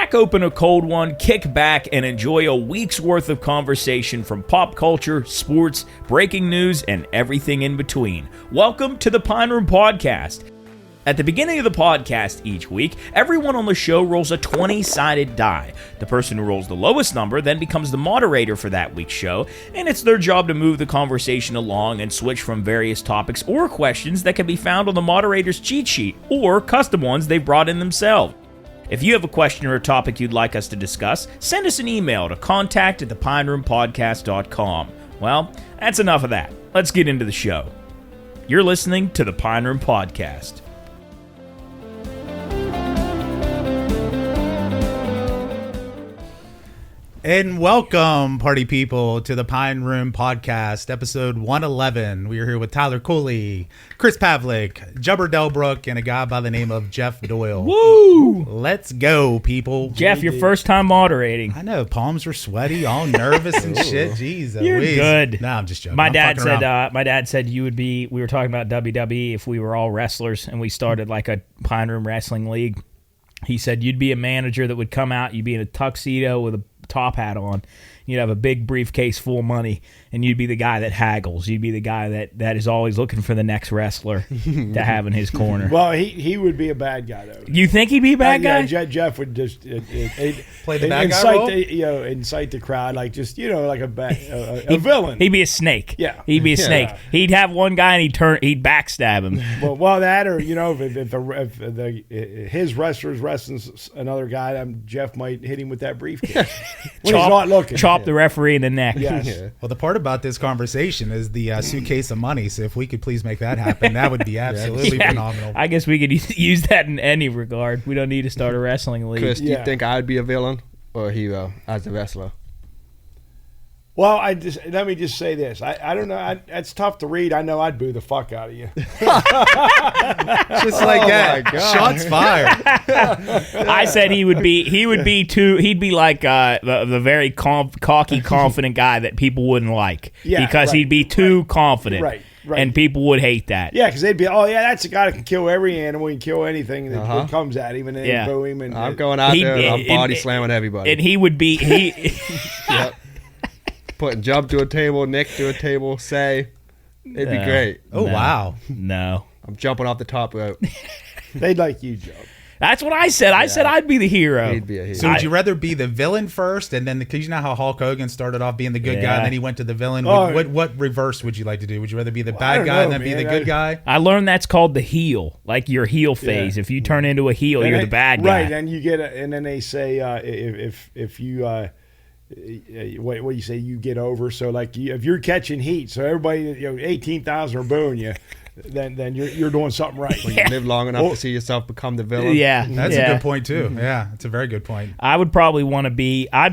Crack open a cold one, kick back, and enjoy a week's worth of conversation from pop culture, sports, breaking news, and everything in between. Welcome to the Pine Room Podcast. At the beginning of the podcast each week, everyone on the show rolls a 20-sided die. The person who rolls the lowest number then becomes the moderator for that week's show, and it's their job to move the conversation along and switch from various topics or questions that can be found on the moderator's cheat sheet, or custom ones they've brought in themselves. If you have a question or a topic you'd like us to discuss, send us an email to contact@thepineroompodcast.com. Well, that's enough of that. Let's get into the show. You're listening to the Pine Room Podcast. And welcome, party people, to the Pine Room Podcast, episode 111. We are here with Tyler Cooley, Chris Pavlik, Jubber Delbrook, and a guy by the name of Jeff Doyle. Woo! Let's go, people. Jeff, your first time moderating. I know, palms were sweaty, all nervous and shit. Jeez, you're good. No, I'm just joking. My dad said you would be. We were talking about WWE if we were all wrestlers and we started like a Pine Room Wrestling League. He said you'd be a manager that would come out. You'd be in a tuxedo with a top hat on. You'd have a big briefcase full of money, and you'd be the guy that haggles. You'd be the guy that is always looking for the next wrestler to have in his corner. Well, he would be a bad guy, though. You think he'd be a bad guy? Yeah, Jeff would just play the bad guy role? Incite the crowd, like just like a villain. He'd be a snake. Yeah, he'd be a snake. He'd have one guy and he'd backstab him. Well, that or if his wrestler's wrestling another guy, Jeff might hit him with that briefcase when he's not looking. Chop the referee in the neck. Yes. Yeah. Well, the part about this conversation is the suitcase of money. So if we could please make that happen, that would be absolutely phenomenal. I guess we could use that in any regard. We don't need to start a wrestling league. Chris, do you think I'd be a villain or a hero as a wrestler? Well, let me just say this. I don't know. It's tough to read. I know I'd boo the fuck out of you. Just like that. Shots fired. I said he'd be like the very cocky, confident guy that people wouldn't like because he'd be too confident. Right. And people would hate that. Yeah, because they'd be, that's a guy that can kill every animal, he can kill anything that comes at him, and then boo him. And I'm going out there and I'm body slamming everybody. And he would be Yep. Putting jump to a table, Nick to a table, it'd be great. Oh, wow. No. I'm jumping off the top rope. They'd like you, Joe. That's what I said. I said I'd be the hero. He'd be a hero. So would you rather be the villain first, and then because you know how Hulk Hogan started off being the good guy, and then he went to the villain? What reverse would you like to do? Would you rather be the bad guy and then be the good guy? I learned that's called the heel, like your heel phase. If you turn into a heel, you're the bad guy. Right, and you get and then they say if you what do you say? You get over. So like if you're catching heat, so everybody 18,000 are booing you. Then you're doing something right. When you live long enough to see yourself become the villain. Yeah, that's a good point too. Yeah, it's a very good point. I'd probably want to be a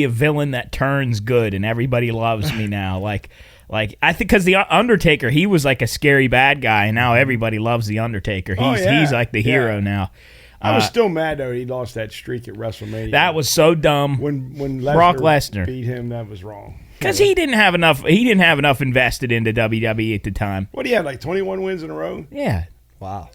villain that turns good and everybody loves me now. Like I think because the Undertaker, he was like a scary bad guy, and now everybody loves the Undertaker. He's like the hero now. I was still mad though he lost that streak at WrestleMania. That was so dumb. When Brock Lesnar beat him, that was wrong. Because he didn't have enough. He didn't have enough invested into WWE at the time. What do you have? Like 21 wins in a row? Yeah. Wow.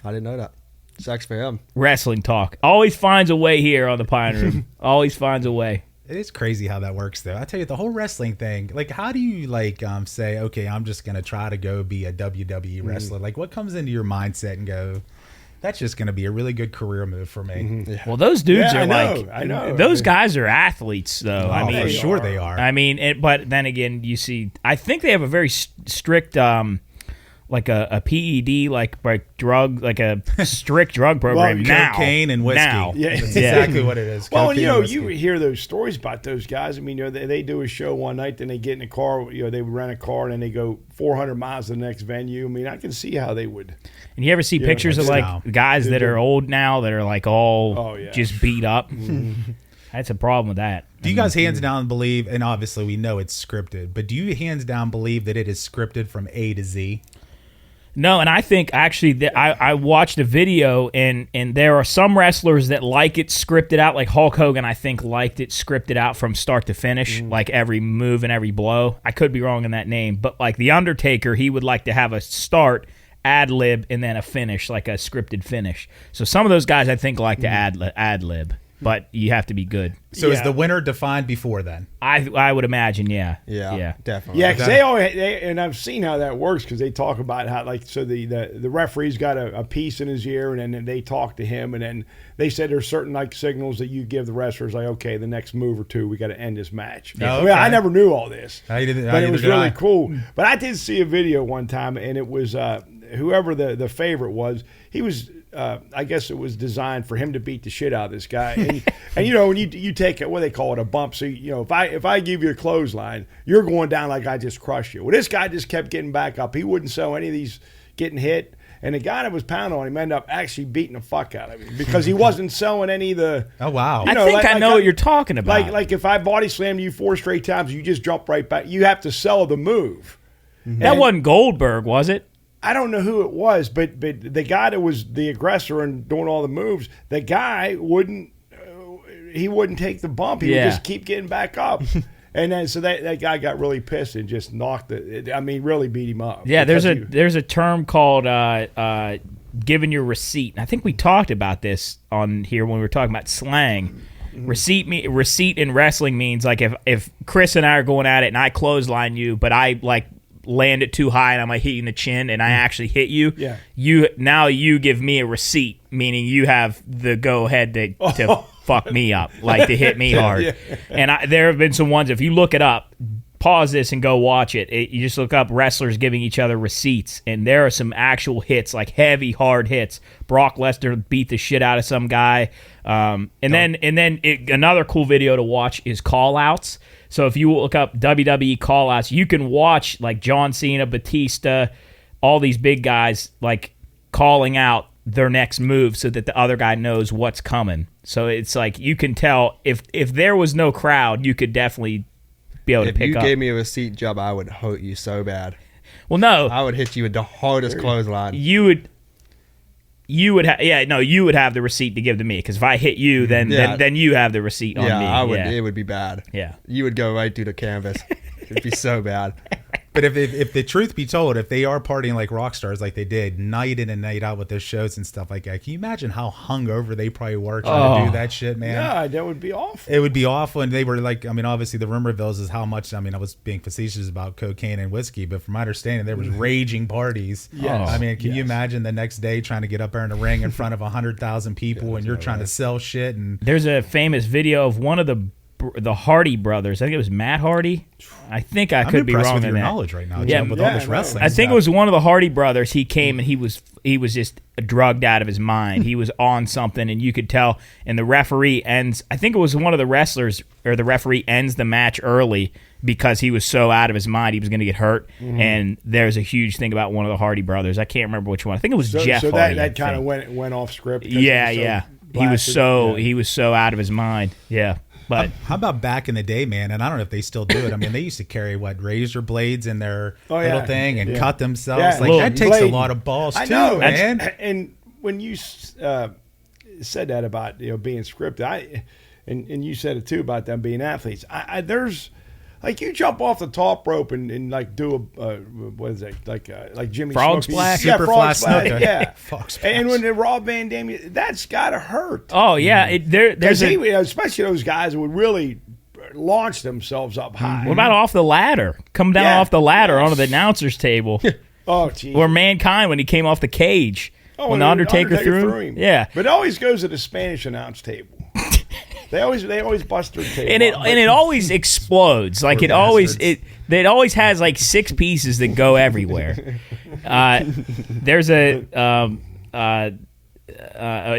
I didn't know that. Sucks for him. Wrestling talk always finds a way here on the Pine Room. Always finds a way. It is crazy how that works, though. I tell you, the whole wrestling thing. Like, how do you say, okay, I'm just gonna try to go be a WWE wrestler? Like, what comes into your mindset and go, that's just going to be a really good career move for me. Mm-hmm. Yeah. Well, those dudes are I know. Those guys are athletes, though. Oh, I mean, for sure they are. I mean, but then again, you see, I think they have a very strict, like a PED, like drug, like a strict drug program now. Cocaine and whiskey. Now. Yeah, that's exactly what it is. Well, you hear those stories about those guys. I mean, they do a show one night, then they get in a car. They rent a car, and then they go 400 miles to the next venue. I mean, I can see how they would. And you ever see pictures of guys that are old now that are like all just beat up? Mm-hmm. That's a problem with that. Do you guys hands down believe, and obviously we know it's scripted, but do you hands down believe that it is scripted from A to Z? No, and I think actually that I watched a video, and there are some wrestlers that like it scripted out, like Hulk Hogan, I think, liked it scripted out from start to finish, like every move and every blow. I could be wrong in that name, but like The Undertaker, he would like to have a start, ad-lib, and then a finish, like a scripted finish. So some of those guys I think like to ad-lib. but you have to be good. So is the winner defined before then? I would imagine, yeah. Yeah, definitely. Yeah, because and I've seen how that works because they talk about how, like, so the referee's got a piece in his ear, and then they talk to him, and then they said there's certain, like, signals that you give the wrestlers, like, okay, the next move or two, we got to end this match. Oh, I mean, okay. I never knew all this, but it was really I. cool. But I did see a video one time, and it was whoever the favorite was, he was. I guess it was designed for him to beat the shit out of this guy. And you know, when you take what they call it, a bump. So, you know, if I give you a clothesline, you're going down like I just crushed you. Well, this guy just kept getting back up. He wouldn't sell any of these getting hit. And the guy that was pounding on him ended up actually beating the fuck out of him because he wasn't selling any of the. Oh, wow. I think I know what you're talking about. Like if I body slammed you 4 straight times, you just jump right back. You have to sell the move. That wasn't Goldberg, was it? I don't know who it was, but the guy that was the aggressor and doing all the moves, the guy wouldn't take the bump. He would just keep getting back up. And then so that guy got really pissed and just really beat him up. Yeah, there's a term called giving your receipt. I think we talked about this on here when we were talking about slang. Receipt in wrestling means like if Chris and I are going at it and I clothesline you, but I like land it too high and I'm like hitting the chin and I actually hit you. Yeah. You give me a receipt, meaning you have the go ahead to fuck me up, like to hit me hard. Yeah. And there have been some ones, if you look it up, pause this and go watch it. You just look up wrestlers giving each other receipts, and there are some actual hits, like heavy, hard hits. Brock Lesnar beat the shit out of some guy. Another cool video to watch is call-outs. So if you look up WWE call-outs, you can watch like John Cena, Batista, all these big guys like calling out their next move so that the other guy knows what's coming. So it's like you can tell if there was no crowd, you could definitely be able to pick up. If you gave me a receipt job, I would hurt you so bad. Well, no. I would hit you with the hardest clothesline. You would have the receipt to give to me, because if I hit you, then you have the receipt on me. I would. It would be bad. Yeah. You would go right through the canvas. It'd be so bad. But if the truth be told, if they are partying like rock stars like they did night in and night out with their shows and stuff like that, can you imagine how hungover they probably were trying to do that shit, man? Yeah, that would be awful. It would be awful. And they were like, I mean, obviously the rumor mills is how much, I mean, I was being facetious about cocaine and whiskey, but from my understanding, there was raging parties. Yes. I mean, can you imagine the next day trying to get up there in the ring in front of 100,000 people and you're trying to sell shit? And there's a famous video of one of the Hardy brothers. I think it was Matt Hardy. I think I could be wrong with on your that. knowledge right now, Jim, with all this wrestling. I think it was one of the Hardy brothers. He came and he was just drugged out of his mind. He was on something, and you could tell. And the referee ends. I think it was one of the wrestlers, or the referee ends the match early because he was so out of his mind he was going to get hurt. And there's a huge thing about one of the Hardy brothers. I can't remember which one. I think it was Jeff. So Hardy, that kind of went off script. Yeah. He was so out of his mind. Yeah. But how about back in the day, man? And I don't know if they still do it. I mean, they used to carry razor blades in their little thing and cut themselves. Yeah. Like that takes a lot of balls too, man. And when you said that about being scripted, and you said it too about them being athletes. There's like you jump off the top rope and like do a what is it like Jimmy frog Snooki. splash, super frog splash, splash, yeah. Frog splash. And when the Rob Van Dam, that's gotta hurt. oh yeah, there's especially those guys who would really launch themselves up high. What about off the ladder? Come down off the ladder onto the announcer's table. Oh, geez. Or Mankind when he came off the cage. When the Undertaker threw him. Yeah. But it always goes to the Spanish announce table. They always bust their table. And it always explodes. Like it always has like 6 pieces that go everywhere. There's an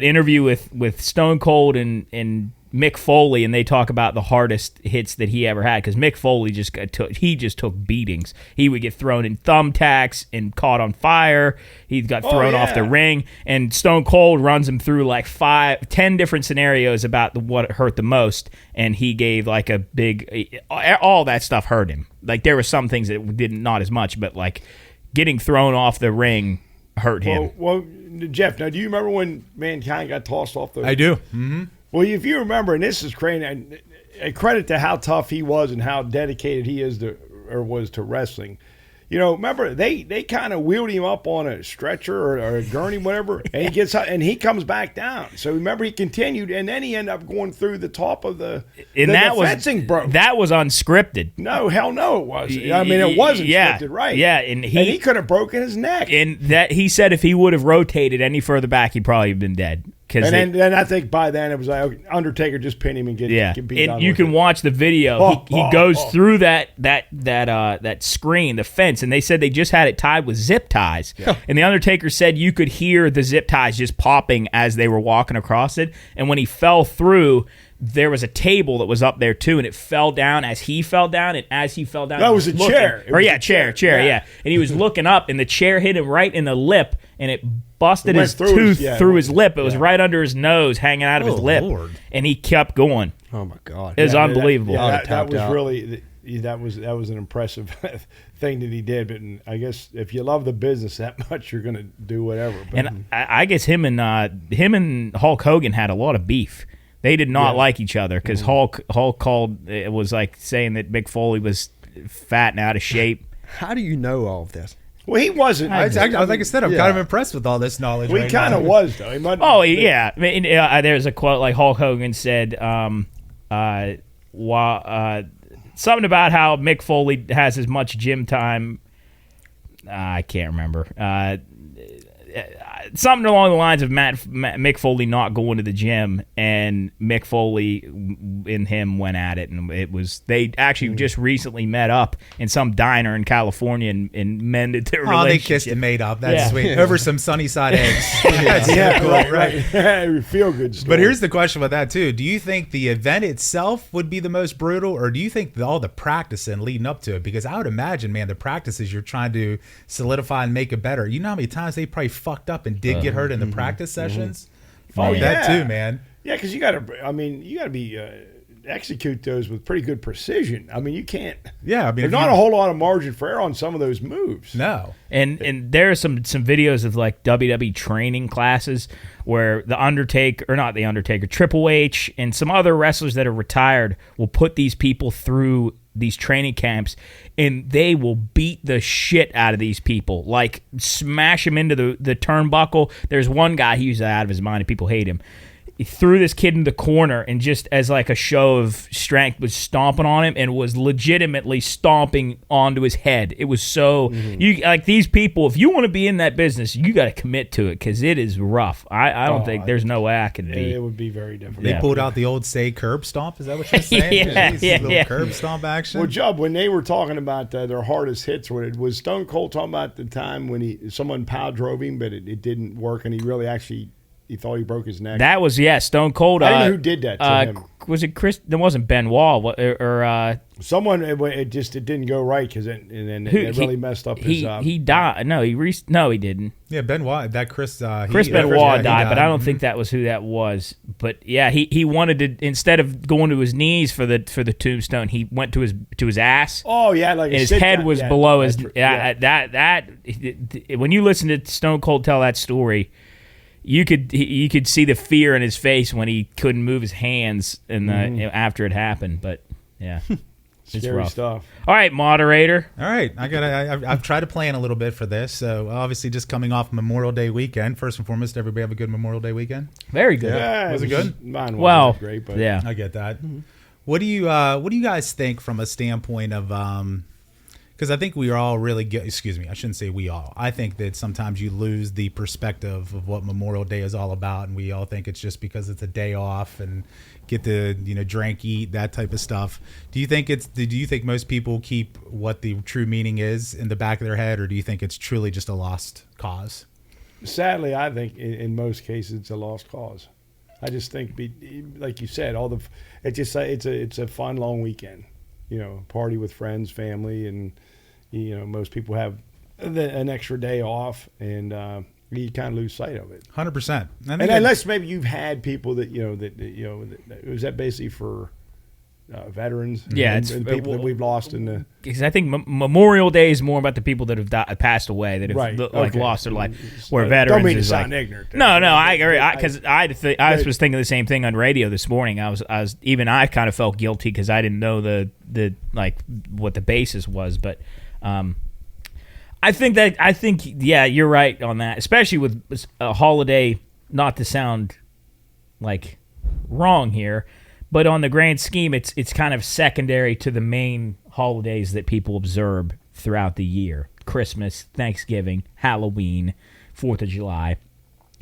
interview with Stone Cold and Mick Foley, and they talk about the hardest hits that he ever had, because Mick Foley just took beatings. He would get thrown in thumbtacks and caught on fire. He got thrown off the ring, and Stone Cold runs him through like 10 different scenarios about what hurt the most, and he gave like a big, all that stuff hurt him. Like there were some things that didn't, not as much, but like getting thrown off the ring hurt him. Well, Jeff, now do you remember when Mankind got tossed off the? I do. Mm-hmm. Well, if you remember, and this is crazy, and a credit to how tough he was and how dedicated he was to wrestling. remember they kind of wheeled him up on a stretcher or a gurney, whatever, and he gets up and he comes back down. So remember, he continued, and then he ended up going through the top of the fencing broke. That was unscripted. No, hell no, it wasn't. I mean, it wasn't scripted, right? Yeah, and he could have broken his neck. And that he said if he would have rotated any further back, he'd probably have been dead. And then I think by then it was like Undertaker just pin him and get beat down. And you can watch the video. He goes through that screen, the fence, and they said they just had it tied with zip ties. Yeah. And the Undertaker said you could hear the zip ties just popping as they were walking across it. And when he fell through, there was a table that was up there too, and it fell down as he fell down. And as he fell down, that was a chair. Chair. Yeah. And he was looking up, and the chair hit him right in the lip, and it busted his tooth through his lip. It was right under his nose, hanging out of his lip. Lord. And he kept going. Oh my God! It was unbelievable. That was really that was an impressive thing that he did. But I guess if you love the business that much, you're going to do whatever. But, and I guess him and Hulk Hogan had a lot of beef. They did not like each other because Hulk called it was like saying that Mick Foley was fat and out of shape. How do you know all of this? Well, he wasn't. Like I said, I'm kind of impressed with all this knowledge. He kind of was, though. Yeah. I mean, there's a quote like Hulk Hogan said, something about how Mick Foley has as much gym time. I can't remember. Something along the lines of Mick Foley not going to the gym, and Mick Foley and him went at it, and they actually just recently met up in some diner in California and mended their relationship. They kissed and made up. That's sweet. Over some Sunnyside eggs. That's cool, right? Feel good story. But here's the question about that too: do you think the event itself would be the most brutal, or do you think all the practicing leading up to it? Because I would imagine, man, the practices you're trying to solidify and make it better. You know how many times they probably fucked up and did get hurt in the practice sessions. That too, man. Yeah, because you got to be execute those with pretty good precision. I mean, you can't. Yeah, I mean, there's not a whole lot of margin for error on some of those moves. No, and there are some videos of like WWE training classes where Triple H, and some other wrestlers that are retired will put these people through these training camps, and they will beat the shit out of these people, like smash them into the turnbuckle. There's one guy, he was out of his mind and people hate him. He threw this kid in the corner and just as like a show of strength was stomping on him and was legitimately stomping onto his head. It was so you like these people, if you want to be in that business, you got to commit to it because it is rough. I don't think there's no way I could be. It would be very different. They pulled out the old curb stomp. Is that what you're saying? Curb stomp action. Well, Jubb, when they were talking about their hardest hits, was Stone Cold talking about the time when someone power drove him, but it didn't work, and he really actually. He thought he broke his neck. That was Stone Cold. I don't know who did that to him. Was it Chris? There wasn't Benoit or someone. It didn't go right because it really messed up his. He died. No, he didn't. Yeah, Benoit. That Chris Benoit died, but I don't think that was who that was. But yeah, he wanted to, instead of going to his knees for the tombstone, he went to his ass. Oh yeah, like and his head was below his. That when you listen to Stone Cold tell that story. You could see the fear in his face when he couldn't move his hands after it happened, but yeah, it's scary rough stuff. All right, moderator. All right, I've tried to plan a little bit for this. So obviously, just coming off Memorial Day weekend. First and foremost, everybody have a good Memorial Day weekend. Very good. Yeah, was it good? Mine wasn't great, but yeah, I get that. What do you guys think from a standpoint of? Because I think we are all really good. Excuse me, I shouldn't say we all. I think that sometimes you lose the perspective of what Memorial Day is all about, and we all think it's just because it's a day off and get to drink, eat, that type of stuff. Do you think most people keep what the true meaning is in the back of their head, or do you think it's truly just a lost cause? Sadly, I think in most cases it's a lost cause. I just think, like you said, it's a fun long weekend. Party with friends, family, and most people have an extra day off, and you kind of lose sight of it. 100%. And unless maybe you've had people that was that basically for veterans, and people that we've lost in the. Because I think Memorial Day is more about the people that have passed away, that have lost their life. Where veterans don't mean to is sound ignorant. No, I agree. Because I was thinking the same thing on radio this morning. I kind of felt guilty because I didn't know the what the basis was, but. I think yeah, you're right on that, especially with a holiday, not to sound like wrong here, but on the grand scheme, it's kind of secondary to the main holidays that people observe throughout the year. Christmas, Thanksgiving, Halloween, 4th of July.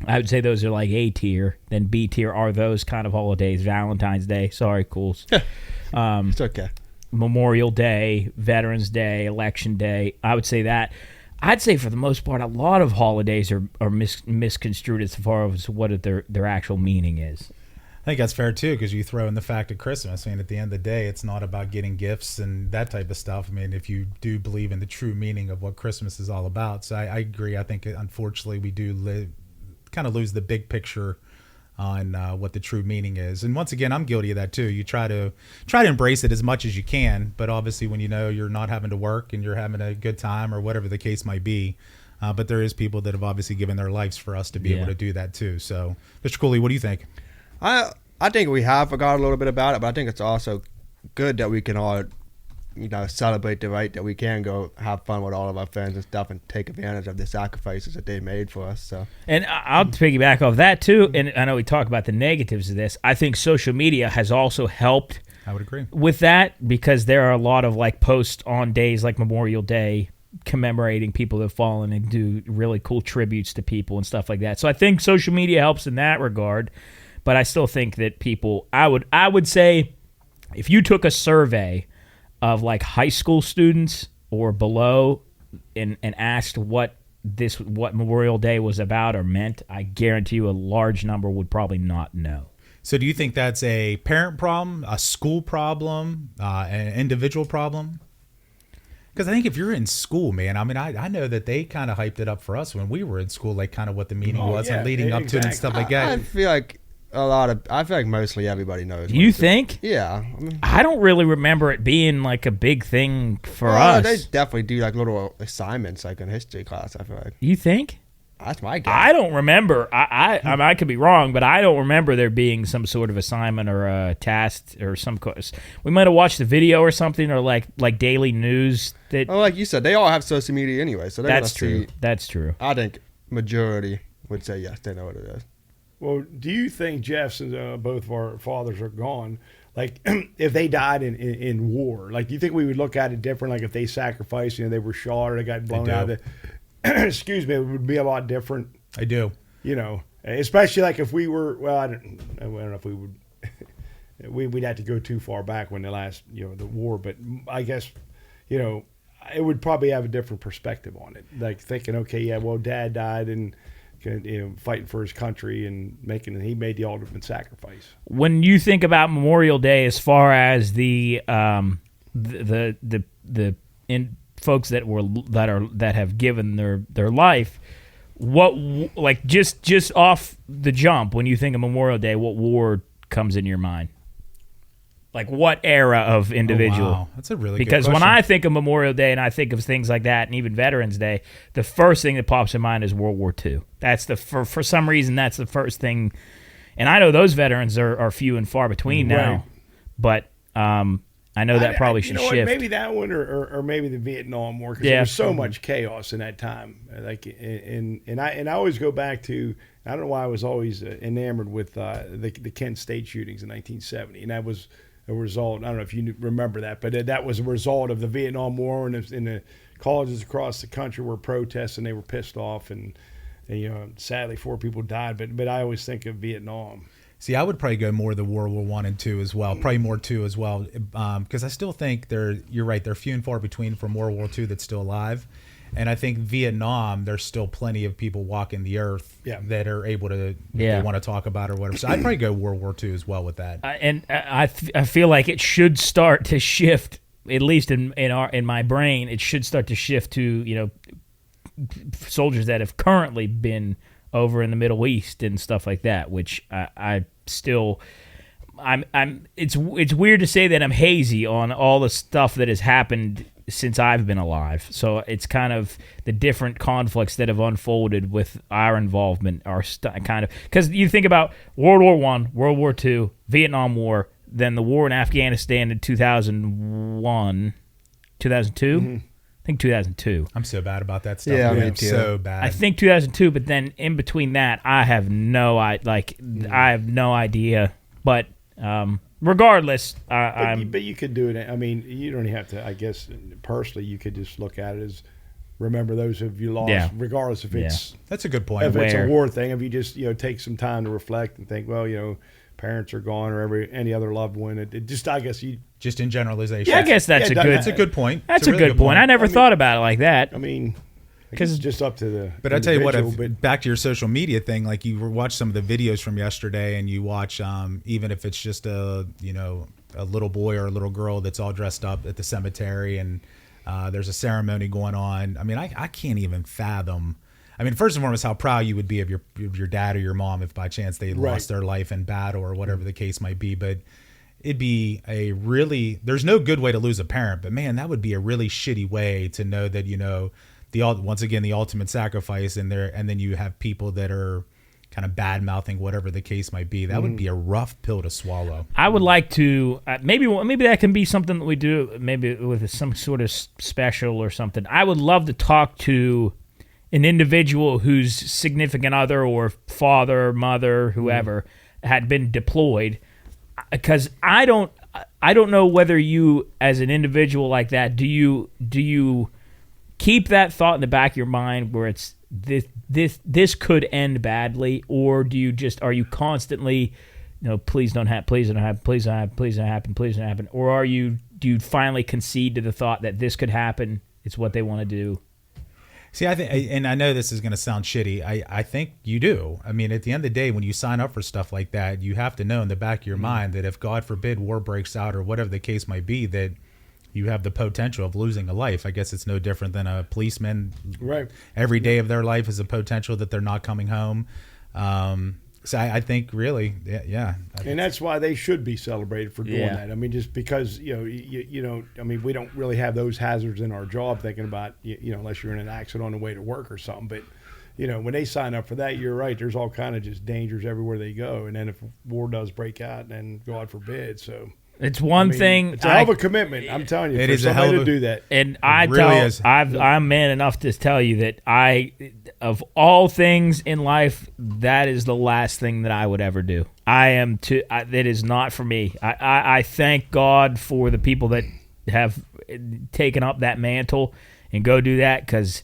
I would say those are like A tier. Then B tier are those kind of holidays. Valentine's Day. Sorry, Cools. It's okay. Memorial Day, Veterans Day, Election Day. I would say that. I'd say for the most part, a lot of holidays are misconstrued as far as what their actual meaning is. I think that's fair too, because you throw in the fact of Christmas. I mean, at the end of the day, it's not about getting gifts and that type of stuff. I mean, if you do believe in the true meaning of what Christmas is all about. So I agree. I think, unfortunately, we do kind of lose the big picture on what the true meaning is. And once again, I'm guilty of that too. You try to embrace it as much as you can, but obviously when you know you're not having to work and you're having a good time or whatever the case might be, but there is people that have obviously given their lives for us to be able to do that too. So, Mr. Cooley, what do you think? I think we have forgot a little bit about it, but I think it's also good that we can all, celebrate the right that we can go have fun with all of our friends and stuff and take advantage of the sacrifices that they made for us. So, and I'll piggyback off that too. And I know we talk about the negatives of this. I think social media has also helped. I would agree with that, because there are a lot of like posts on days like Memorial Day commemorating people that have fallen and do really cool tributes to people and stuff like that. So I think social media helps in that regard. But I still think that people, I would say, if you took a survey of like high school students or below and asked what Memorial Day was about or meant, I guarantee you a large number would probably not know. So do you think that's a parent problem, a school problem, an individual problem? Because I think if you're in school, man, I mean, I know that they kind of hyped it up for us when we were in school, like kind of what the meaning was and leading up to it and stuff like that. I feel like mostly everybody knows. You think? Yeah. I don't really remember it being like a big thing for us. They definitely do like little assignments like in history class, I feel like. You think? That's my guess. I don't remember. I could be wrong, but I don't remember there being some sort of assignment or a task or some course. We might have watched the video or something, or like daily news. That. Well, like you said, they all have social media anyway, so that's true. That's true. I think majority would say yes, they know what it is. Well, do you think, Jeff, since both of our fathers are gone, like if they died in war, like do you think we would look at it different? Like if they sacrificed, they were shot or they got blown out of the, excuse me, it would be a lot different. I do. Especially like if we were, well, I don't know if we would, we'd have to go too far back when the last, the war, but I guess, it would probably have a different perspective on it. Like thinking, okay, yeah, well, Dad died and fighting for his country and he made the ultimate sacrifice. When you think about Memorial Day, as far as the folks that have given their life, what like just off the jump, when you think of Memorial Day, what war comes in your mind? Like what era of individual? Oh, wow. That's a really good because question. when I think of Memorial Day and I think of things like that, and even Veterans Day, the first thing that pops in mind is World War II. That's for some reason that's the first thing. And I know those veterans are few and far between now, but I know that probably should shift. Maybe that one or maybe the Vietnam War, because there was so much chaos in that time. Like and I always go back to, I don't know why I was always enamored with the Kent State shootings in 1970, and that was a result. I don't know if you remember that, but that was a result of the Vietnam War, and the colleges across the country were protesting. They were pissed off, and sadly 4 people died. But I always think of Vietnam. See, I would probably go more the World War I and II as well. Probably more II as well, because I still think you're right. They're few and far between from World War II that's still alive. And I think Vietnam, there's still plenty of people walking the earth that are able to, they want to talk about or whatever. So I'd probably go World War II as well with that. And I feel like it should start to shift, at least in my brain. It should start to shift to soldiers that have currently been over in the Middle East and stuff like that. Which I still. It's weird to say that I'm hazy on all the stuff that has happened since I've been alive. So it's kind of the different conflicts that have unfolded with our involvement are kind of, because you think about World War I, World War II, Vietnam War, then the war in Afghanistan in 2001, 2002. Mm-hmm. I think 2002. I'm so bad about that stuff. Yeah, man. me I'm too. so bad. I think 2002, but then in between that, I have no idea. But regardless, But you could do it. I mean, you don't have to. I guess personally, you could just look at it as remember those of you lost, Yeah. regardless if it's That's a good point. if it's a Where- war thing. If you just take some time to reflect and think, well, parents are gone or any other loved one. It just I guess you. Just in generalization. Yeah, I guess that's that's a good point. That's It's a really good point. I never thought about it like that. I mean, 'Cause- it's just up to the. But I tell you what, individual, back to your social media thing, like you watch some of the videos from yesterday, and you watch even if it's just a little boy or a little girl that's all dressed up at the cemetery, and there's a ceremony going on. I mean, I can't even fathom. I mean, first and foremost, how proud you would be of your dad or your mom if by chance they lost their life in battle or whatever the case might be. But it'd be there's no good way to lose a parent, but man, that would be a really shitty way to know that, once again, the ultimate sacrifice in there. And then you have people that are kind of bad mouthing whatever the case might be. That would be a rough pill to swallow. I would like to maybe that can be something that we do maybe with some sort of special or something. I would love to talk to an individual whose significant other or father, mother, whoever had been deployed, because I don't know whether you as an individual like that do you keep that thought in the back of your mind where it's this could end badly, or are you constantly please don't happen, please don't happen, please don't happen, please don't happen, please don't happen, or do you finally concede to the thought that this could happen? It's what they want to do. See, I think, and I know this is going to sound shitty. I think you do. I mean, at the end of the day, when you sign up for stuff like that, you have to know in the back of your mind that if God forbid war breaks out or whatever the case might be, that you have the potential of losing a life. I guess it's no different than a policeman. Right. Every day of their life is a potential that they're not coming home. So I think really, yeah. And that's why they should be celebrated for doing Yeah. that. I mean, just because I mean, we don't really have those hazards in our job. Thinking about unless you're in an accident on the way to work or something. But when they sign up for that, you're right. There's all kind of just dangers everywhere they go. And then if war does break out, then God forbid. So It's one thing. It's a hell of a commitment. I'm telling you, It for is a hell somebody of to a- do that. And I'm man enough to tell you that of all things in life, that is the last thing that I would ever do. That is not for me. I thank God for the people that have taken up that mantle and go do that, because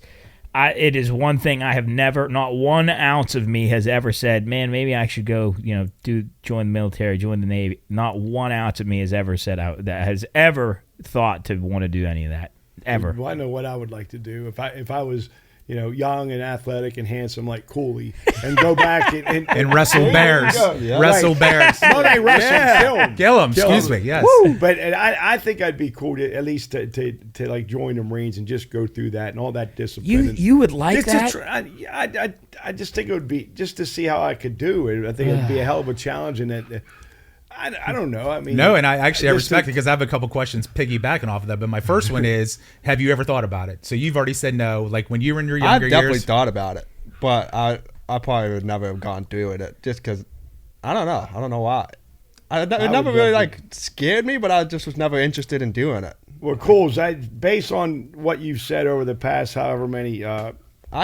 it is one thing I have never, not 1 ounce of me has ever said, man, maybe I should go, join the military, join the Navy. Not 1 ounce of me has ever said that has ever thought to want to do any of that, ever. Well, I know what I would like to do if I was young and athletic and handsome like Cooley, and go back And wrestle bears. Yeah. Wrestle bears. No, they wrestle. Kill 'em. Excuse me. Yes. Woo! But I think I'd be cool to at least to like join the Marines and just go through that and all that discipline. You would like just that? I just think it would be just to see how I could do it. I think it'd be a hell of a challenge, and that I don't know. I mean, No, and I just respect it, because I have a couple questions piggybacking off of that. But my first one is, have you ever thought about it? So you've already said no. Like when you were in your I've younger definitely years. thought about it, but I probably would never have gone through with it just because I don't know. I don't know why. It never would really definitely- scared me, but I just was never interested in doing it. Well, cool. Based on what you've said over the past however many I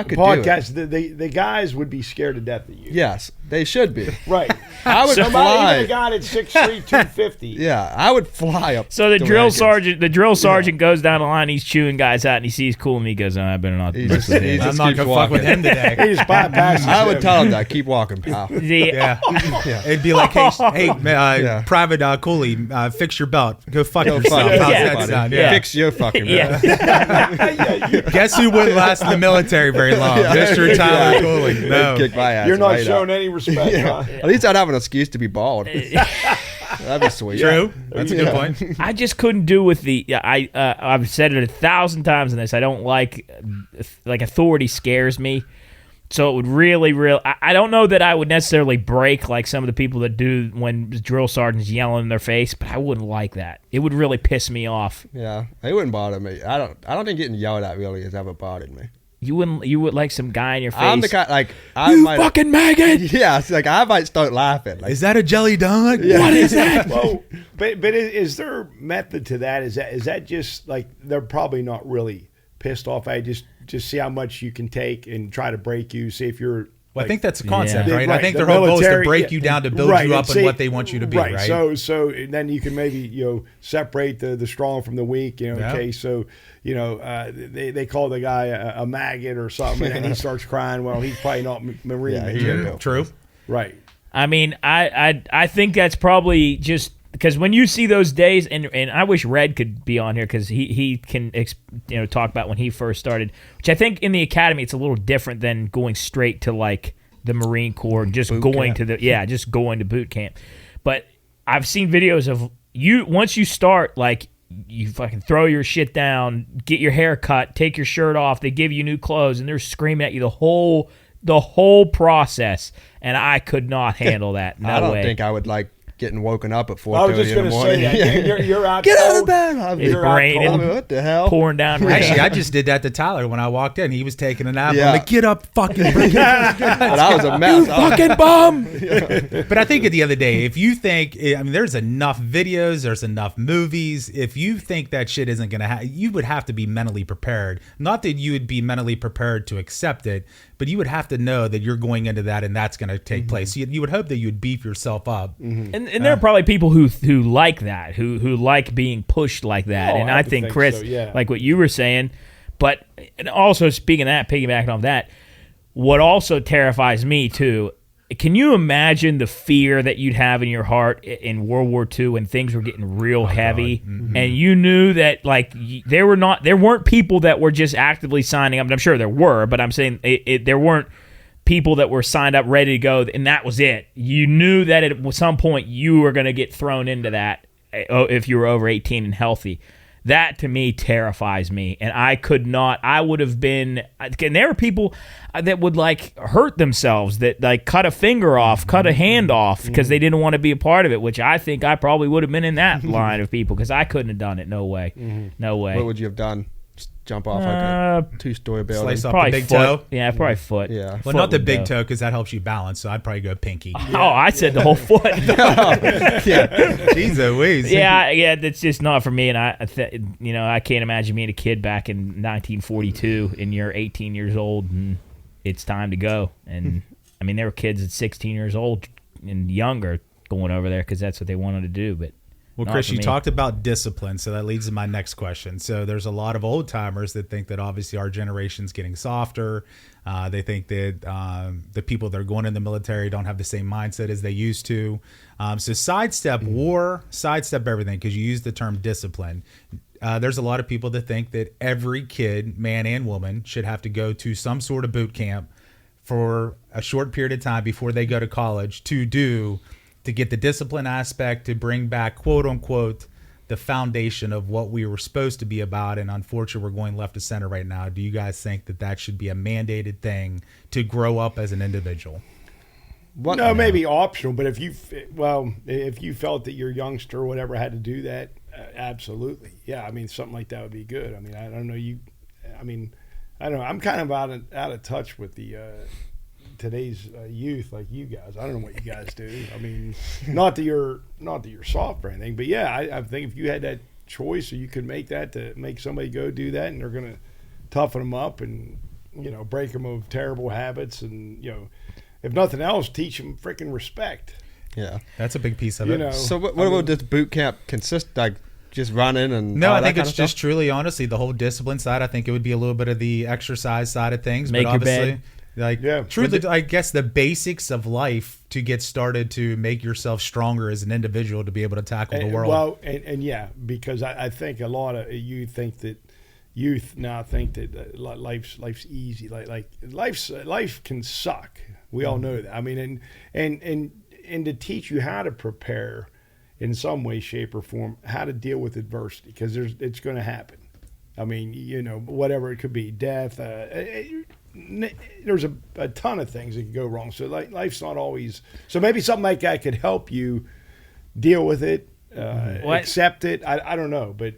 could podcasts, the guys would be scared to death of you. Yes, they should be. Right. I would Somebody, fly. even a guy that's 6'3", 250. Yeah, I would fly up. So the to drill wagons. sergeant goes down the line, he's chewing guys out, and he sees Cool, and he goes, I better not He mess just- with he him. just I'm not keeps gonna fuck with walking. him today. He just bypasses I would him. tell him that. Keep walking, pal. Yeah. It'd be like, hey, Yeah. Private Cooley, fix your belt. Go fuck Go yourself. fuck How's Yeah. that buddy. sound? Yeah. Fix your fucking Yeah. Guess who wouldn't last in the military very long? Mr. Tyler Cooley. No. Kick my ass. You're not right showing up. any respect, huh? At least I'd have an excuse to be bald. That'd be sweet. True. That's a good Yeah. point. I just couldn't do with I've said it 1,000 times in this. I don't like authority scares me. So it would really, I don't know that I would necessarily break like some of the people that do when drill sergeants yelling in their face, but I wouldn't like that. It would really piss me off. Yeah, it wouldn't bother me. I don't think getting yelled at really has ever bothered me. You would like some guy in your face. I'm the kind you fucking maggot! Yeah, it's like I might start laughing. Like, Is that a jelly dog? What is that? Well, but is there a method to that? Is that just like they're probably not really pissed off at you, just see how much you can take and try to break you. See if you're. Well, I think that's the concept, right? Right. I think The their whole goal is to military- break you down to build Right, you up and on see- what they want you to be, right? So then you can maybe separate the strong from the weak. Yeah. Okay. So they call the guy a maggot or something, and then he starts crying. Well, he's probably not Marine Yeah, material. True. Right. I mean, I think that's probably just because when you see those days, and I wish Red could be on here because he can talk about when he first started, which I think in the academy it's a little different than going straight to like the Marine Corps, just Boot going camp. just going to boot camp. But I've seen videos of you once you start, like you fucking throw your shit down, get your hair cut, take your shirt off, they give you new clothes, and they're screaming at you the whole process, and I could not handle that. No I don't way. think I would like getting woken up at I was 4:30 just in going the to morning. say that. You're out. Get out of cold. bed. I'd be It's You're out raining. cold. what the hell? pouring down rain. Actually, I just did that to Tyler when I walked in. He was taking a nap. Yeah. I'm like, get up, fucking But I was a mess. fucking bum. But I think at the end of the day, if you think, there's enough videos, there's enough movies. If you think that shit isn't going to happen, you would have to be mentally prepared. Not that you would be mentally prepared to accept it, but you would have to know that you're going into that and that's going to take place. You would hope that you would beef yourself up. And there are probably people who like that, who like being pushed like that. Oh, and I I would think think Chris, so, yeah. like what you were saying, but and also speaking of that, piggybacking off that, what also terrifies me too. Can you imagine the fear that you'd have in your heart in World War II when things were getting real heavy, and you knew that like there weren't people that were just actively signing up. I'm sure there were, but I'm saying there weren't people that were signed up ready to go, and that was it. You knew that at some point you were going to get thrown into that if you were over 18 and healthy. That to me terrifies me, and I could not. I would have been. And there were people that would like hurt themselves, that like cut a finger off, cut a hand off because they didn't want to be a part of it. Which I think I probably would have been in that line of people because I couldn't have done it. No way, no way. What would you have done? Just jump off like a 2-story building? Slice off Probably the big foot. toe. Yeah, probably foot. Yeah. Well, Foot not the would big go. toe because that helps you balance. So I'd probably go pinky. Oh, I said the whole foot. Jeez Louise. Yeah, that's just not for me. And I can't imagine being a kid back in 1942 and you're 18 years old and it's time to go. And I mean, there were kids at 16 years old and younger going over there because that's what they wanted to do. But Well, not Chris, for you me. talked about discipline, so that leads to my next question. So there's a lot of old timers that think that obviously our generation's getting softer. They think that the people that are going in the military don't have the same mindset as they used to. So sidestep war, sidestep everything, because you use the term discipline. There's a lot of people that think that every kid, man and woman, should have to go to some sort of boot camp for a short period of time before they go to college to get the discipline aspect, to bring back, quote unquote, the foundation of what we were supposed to be about. And unfortunately, we're going left to center right now. Do you guys think that that should be a mandated thing to grow up as an individual? No, maybe optional, but if you felt that your youngster or whatever had to do that, absolutely. Yeah, I mean, something like that would be good. I mean, I don't know. I don't know. I'm kind of out of touch with the today's youth, like you guys. I don't know what you guys do. I mean, not that you're soft or anything, but yeah, I think if you had that choice, or you could make that to make somebody go do that, and they're gonna toughen them up and break them of terrible habits, and if nothing else, teach them freaking respect. Yeah. That's a big piece of it. So what about this boot camp consist, like just running and No, all I that think kind it's of just stuff? truly, honestly, the whole discipline side. I think it would be a little bit of the exercise side of things. Make but your obviously, bed. like, Yeah. truly, I guess the basics of life to get started to make yourself stronger as an individual to be able to tackle the world. Well, and yeah, because I think a lot of youth now think that life's easy. Like life can suck. We all know that. I mean, and to teach you how to prepare in some way, shape, or form, how to deal with adversity, because it's going to happen. I mean, whatever it could be, death. There's a ton of things that could go wrong. So life's not always. So maybe something like that could help you deal with it, accept it. I don't know, but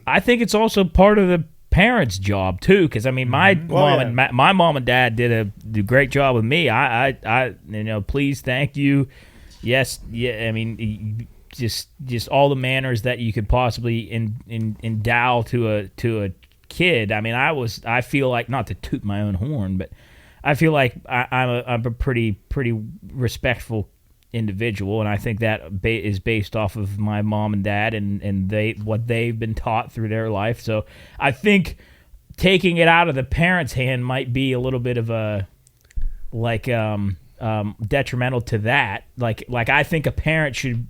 I think it's also part of the parents' job too, because I mean, my mom and dad did a great job with me. I please, thank you, yes, yeah. I mean, just all the manners that you could possibly endow to a kid, I mean, I feel like, not to toot my own horn, but I feel like I'm a pretty respectful individual, and I think that is based off of my mom and dad and what they've been taught through their life. So I think taking it out of the parent's hand might be a little bit of a detrimental to that. Like I think a parent should,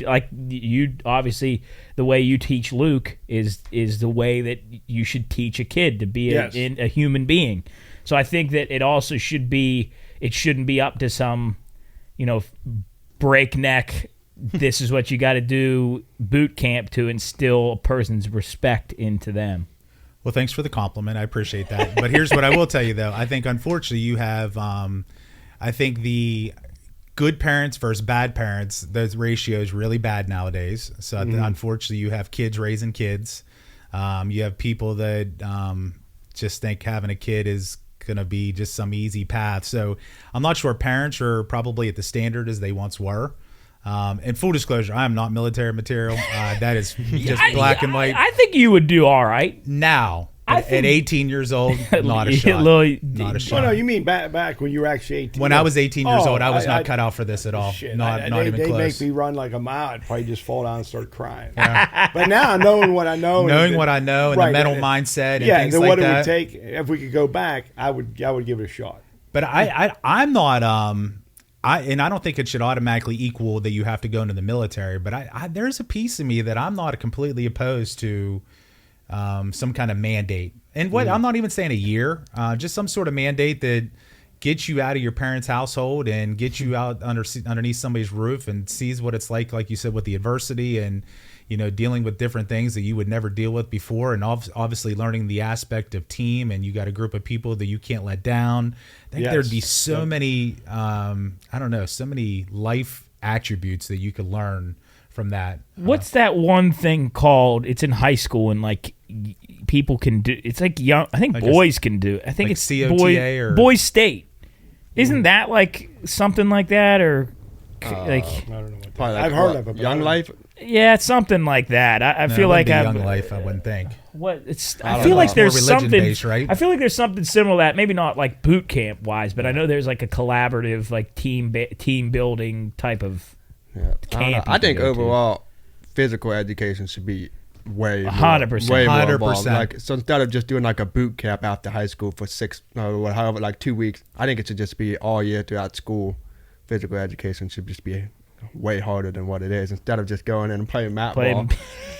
like you, obviously the way you teach Luke is the way that you should teach a kid to be a human being. So I think that it also shouldn't be up to some, breakneck, this is what you got to do boot camp to instill a person's respect into them. Well, thanks for the compliment. I appreciate that. But here's what I will tell you, though. I think, unfortunately, you have, I think the good parents versus bad parents, those ratio is really bad nowadays. So, unfortunately, you have kids raising kids. You have people that just think having a kid is going to be just some easy path. So, I'm not sure parents are probably at the standard as they once were. And full disclosure, I am not military material. That is just black and white. I think you would do all right. Now, at 18 years old, not a shot. Not a shot. Well, no, you mean back when you were actually 18? When I was 18 years old, I was not cut out for this at all. Shit, not even they close. They make me run like a mile. I'd probably just fall down and start crying. Yeah. But now, knowing what I know. And the mental mindset and things like that. What it would take, if we could go back, I would give it a shot. But I'm not... I don't think it should automatically equal that you have to go into the military, but there's a piece of me that I'm not completely opposed to some kind of mandate. And I'm not even saying a year, just some sort of mandate that gets you out of your parents' household and gets you out underneath somebody's roof and sees what it's like you said, with the adversity and dealing with different things that you would never deal with before, and obviously learning the aspect of team, and you got a group of people that you can't let down. I think there'd be so many, so many life attributes that you could learn from that. What's that one thing called? It's in high school, and like people can do. It's like young. I think boys can do it. I think it's COTA boys state. Isn't that like something like that, or like? I don't know. I've heard of it. Young Life. Yeah, it's something like that. I feel like Young Life. I wouldn't think. I feel like there's something. Right? I feel like there's something similar to that. Maybe not like boot camp wise, but I know there's like a collaborative, like team building type of camp. I think overall, physical education should be way 100%. Way more 100%. involved. Like, so instead of just doing like a boot camp after high school for 2 weeks, I think it should just be all year throughout school. Physical education should just be way harder than what it is. Instead of just going in and playing ball,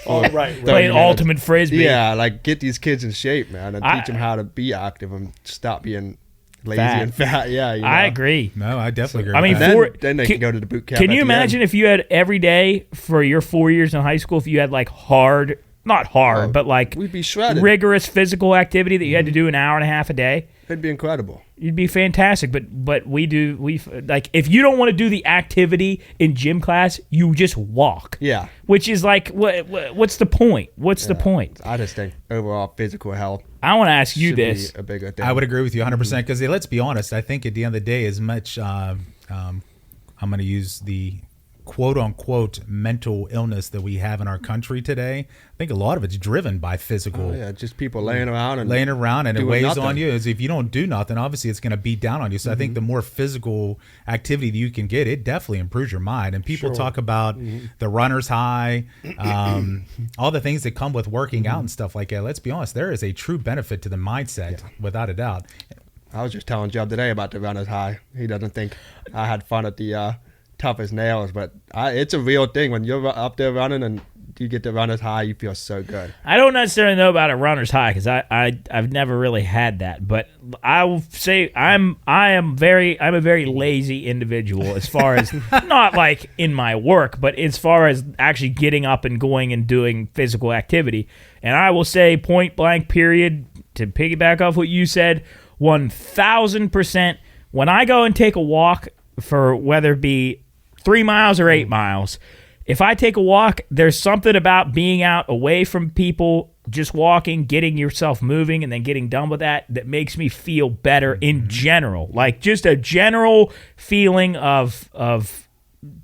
playing ultimate frisbee. Yeah, like get these kids in shape, man, and teach them how to be active and stop being lazy and fat. Yeah, I agree. No, I definitely agree. I mean, then they can go to the boot camp. Can you imagine if you had every day for your 4 years in high school, if you had like not hard, but like we'd be shredded. Rigorous physical activity that you had to do an hour and a half a day? It'd be incredible. You'd be fantastic, but we like, if you don't want to do the activity in gym class, you just walk. Yeah. Which is like, what's the point? What's the point? I just think overall physical health. I want to ask you this. Be a bigger thing. I would agree with you 100% because let's be honest. I think at the end of the day, as much I'm going to use the quote unquote mental illness that we have in our country today, I think a lot of it's driven by physical. Just people laying around and it weighs on you. As if you don't do nothing, obviously it's going to beat down on you. So I think the more physical activity that you can get, it definitely improves your mind. And people talk about the runner's high, all the things that come with working out and stuff like that. Let's be honest, there is a true benefit to the mindset, without a doubt. I was just telling Jeb today about the runner's high. He doesn't think I had fun at the tough as nails, but it's a real thing. When you're up there running and you get the runner's high, you feel so good. I don't necessarily know about a runner's high because I've never really had that, but I will say I'm a very lazy individual as far as not like in my work, but as far as actually getting up and going and doing physical activity. And I will say, point blank period, to piggyback off what you said, 1,000%. When I go and take a walk, for whether it be 3 miles or 8 miles, if I take a walk, there's something about being out away from people, just walking, getting yourself moving, and then getting done with that makes me feel better in general. Like just a general feeling of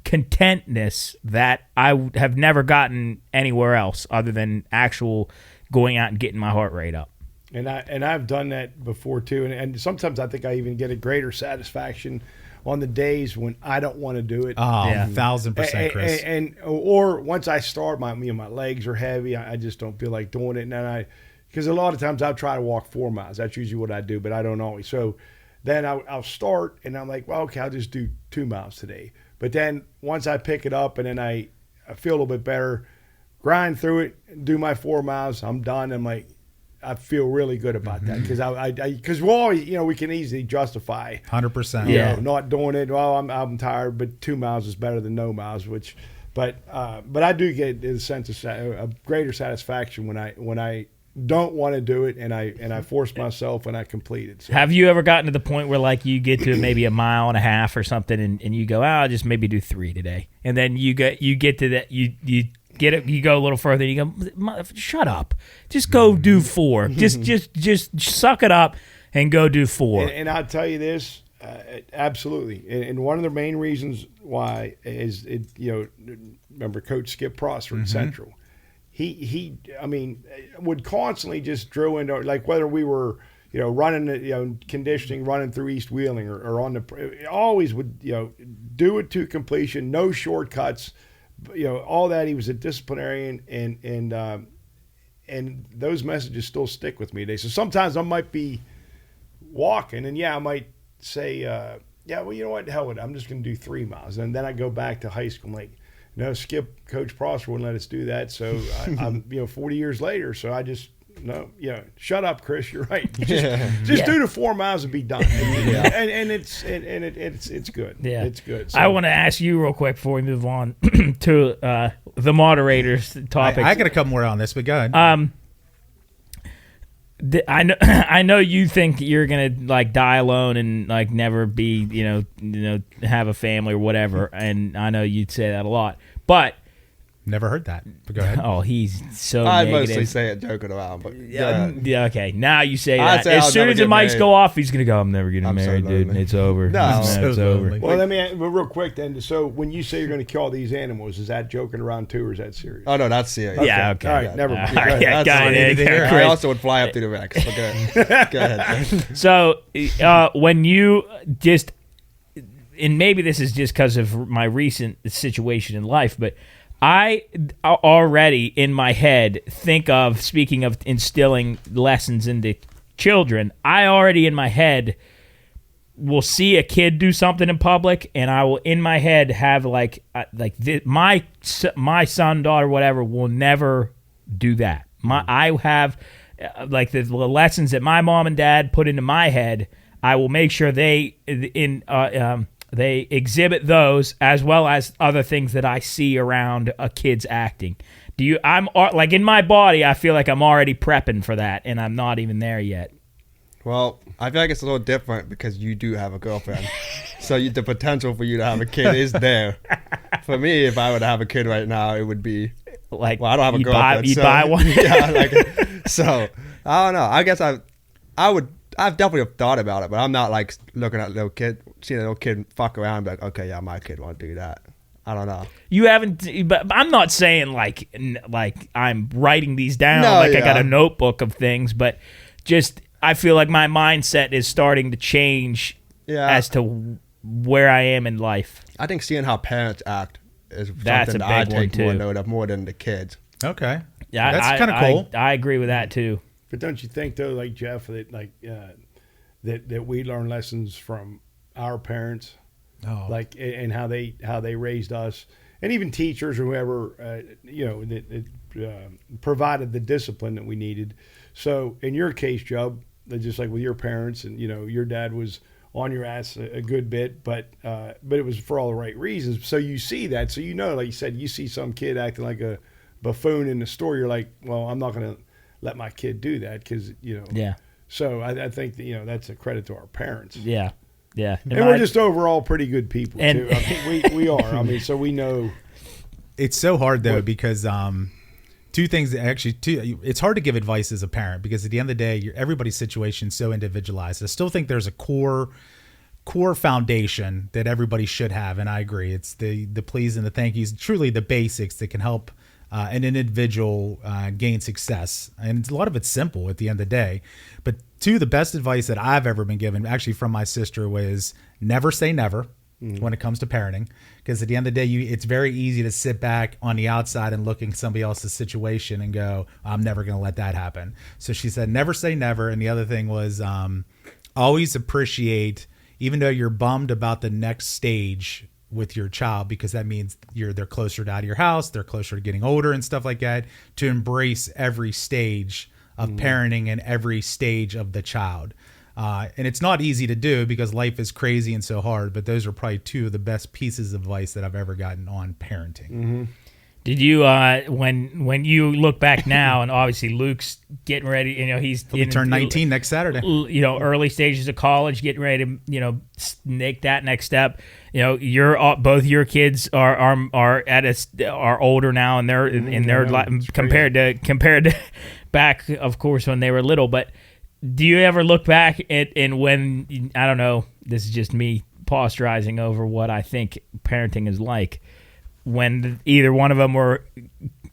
contentness that I have never gotten anywhere else other than actual going out and getting my heart rate up. And I've done that before too, and sometimes I think I even get a greater satisfaction on the days when I don't want to do it. Oh, yeah. 1,000%, Chris. Or once I start, my legs are heavy. I just don't feel like doing it, and because a lot of times I'll try to walk 4 miles. That's usually what I do, but I don't always. So then I'll start, and I'm like, well, okay, I'll just do 2 miles today. But then once I pick it up, and then I feel a little bit better, grind through it, do my 4 miles, I'm done. I'm like, I feel really good about that because we'll always, we can easily justify 100%. Not doing it. Well, I'm tired, but 2 miles is better than no miles. But I do get a sense of a greater satisfaction when I don't want to do it and I force myself and I complete it. So. Have you ever gotten to the point where like you get to maybe a mile and a half or something and you go, I'll just maybe do 3 today, and then you get to that you get it, you go a little further, you go, shut up, just go do 4, just suck it up and go do 4. And I'll tell you this, absolutely, and one of the main reasons why is remember Coach Skip Prosser at Central, he would constantly just drill into, like, whether we were running conditioning, running through East Wheeling or on the, always would do it to completion, no shortcuts. All that. He was a disciplinarian, and those messages still stick with me today. So sometimes I might be walking, and I might say, well, you know what, hell with it, I'm just going to do 3 miles, and then I go back to high school. I'm like, no, Skip, Coach Prosser wouldn't let us do that. So I'm 40 years later, so I just. No, shut up, Chris. You're right. Just do the 4 miles and be done. And it's good. Yeah, it's good. So, I want to ask you real quick before we move on to the moderator's topic. I got a couple more on this, but go ahead. I know you think you're gonna like die alone and like never be have a family or whatever, and I know you'd say that a lot, but. Never heard that, but go ahead. Oh, he's so I negative. mostly say it joking around, but yeah, okay. Now you say that. As soon as the mics go off, he's gonna go, I'm never getting married, so dude. It's over. No. It's over. Well, let me real quick then. So when you say you're going to kill these animals, is that joking around too, or is that serious? Oh no, that's serious. Yeah, okay. All right, never mind. All right, yeah, That's all I needed to hear. I also would fly up to the Rex. Okay. Go ahead. So when you just, and maybe this is just because of my recent situation in life, but I already in my head think of, speaking of instilling lessons into children, I already in my head will see a kid do something in public, and I will in my head have my son, daughter, whatever will never do that. I have like the lessons that my mom and dad put into my head. I will make sure they exhibit those, as well as other things that I see around a kid's acting. I'm like, in my body, I feel like I'm already prepping for that, and I'm not even there yet. Well, I feel like it's a little different because you do have a girlfriend. So the potential for you to have a kid is there. For me, if I were to have a kid right now, it would be like, well, I don't have a girlfriend. You'd buy one? Yeah, so I don't know. I guess I've definitely thought about it, but I'm not like looking at seeing a little kid fuck around and be like, okay, yeah, my kid won't do that. I don't know. You haven't, but I'm not saying like I'm writing these down I got a notebook of things, but just I feel like my mindset is starting to change as to where I am in life. I think seeing how parents act is That's something a that I big one, take too. more note of more than the kids. Okay. Yeah, That's kind of cool. I agree with that too. But don't you think though, like Jeff, that that we learn lessons from our parents, like, and how they raised us, and even teachers or whoever that provided the discipline that we needed. So in your case, Job, just like with your parents, and your dad was on your ass a good bit, but it was for all the right reasons. So you see that, so like you said, you see some kid acting like a buffoon in the store, you're like, well, I'm not going to let my kid do that because Yeah. So I think that, that's a credit to our parents. Yeah. Yeah. And we're just overall pretty good people And- too. I mean, we are. I mean, so we know. It's so hard though because two things it's hard to give advice as a parent because at the end of the day, everybody's situation is so individualized. I still think there's a core foundation that everybody should have, and I agree. It's the please and the thank yous, truly the basics that can help an individual gain success. And a lot of it's simple at the end of the day. But the best advice that I've ever been given, actually from my sister, was never say never when it comes to parenting. Because at the end of the day, it's very easy to sit back on the outside and look at somebody else's situation and go, I'm never going to let that happen. So she said, never say never. And the other thing was always appreciate, even though you're bummed about the next stage with your child, because that means they're closer to out of your house, they're closer to getting older and stuff like that, to embrace every stage of parenting and every stage of the child. And it's not easy to do because life is crazy and so hard, but those are probably two of the best pieces of advice that I've ever gotten on parenting. Mm-hmm. Did you, when you look back now, and obviously Luke's getting ready, he'll turn 19 next Saturday. Early stages of college, getting ready to, make that next step. Both your kids are older now, and they're in their life compared to back, of course, when they were little. But do you ever look back and when, I don't know, this is just me posturizing over what I think parenting is like, when either one of them were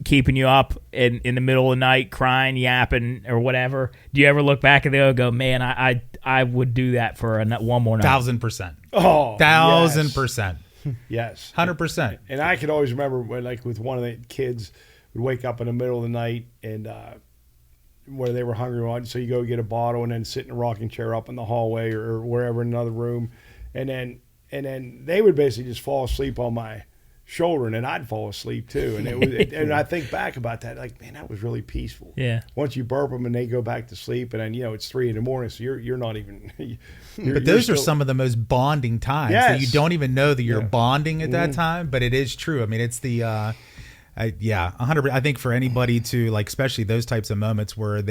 keeping you up in the middle of the night, crying, yapping, or whatever, do you ever look back and they'll go, man, I would do that for one more night? 1,000%. Oh, 1,000%. Yes. 100%. And I could always remember when, like, with one of the kids, would wake up in the middle of the night and where they were hungry on, so you go get a bottle and then sit in a rocking chair up in the hallway or wherever in another room, and then they would basically just fall asleep on my shoulder, and then I'd fall asleep too. And it was, and I think back about that, like, man, that was really peaceful. Yeah. Once you burp them and they go back to sleep, and then it's 3 a.m, so you're not even. But those are some of the most bonding times that you don't even know that you're bonding at that time. But it is true. I mean, it's the 100%. I think for anybody to, like, especially those types of moments where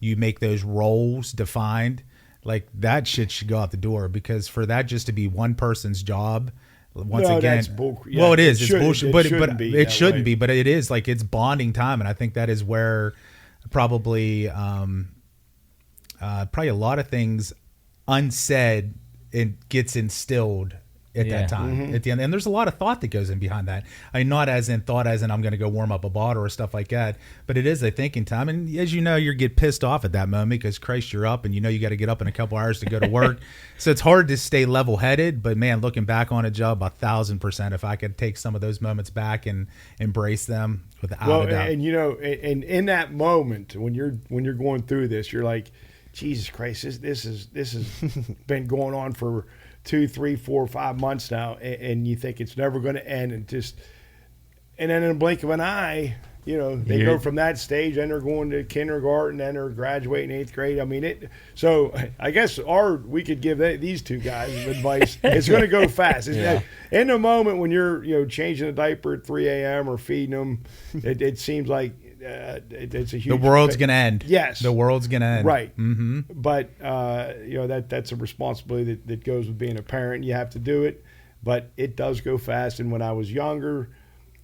you make those roles defined, like, that shit should go out the door, because for that just to be one person's job. Once again, that's well, it is. It's bullshit, but it shouldn't be. But it is, like, it's bonding time, and I think that is where probably a lot of things unsaid it gets instilled at that time at the end, and there's a lot of thought that goes in behind that. I mean, not as in thought as in I'm going to go warm up a bottle or stuff like that, but it is a thinking time. And as you know, you get pissed off at that moment because Christ, you're up and you got to get up in a couple hours to go to work. So it's hard to stay level headed, but man, looking back on a job, 1,000%, if I could take some of those moments back and embrace them without a doubt. And and in that moment when you're going through this, you're like, Jesus Christ, this has been going on for 2, 3, 4, 5 months now, and you think it's never going to end, and then in a blink of an eye, they go from that stage, and they're going to kindergarten, then they're graduating 8th grade. I mean, so I guess we could give these two guys advice. It's going to go fast. In the moment when you're changing a diaper at 3 a.m. or feeding them, it seems like it's a huge. The world's going to end. Yes, the world's going to end. Right. Mm-hmm. But that's a responsibility that goes with being a parent. You have to do it, but it does go fast. And when I was younger,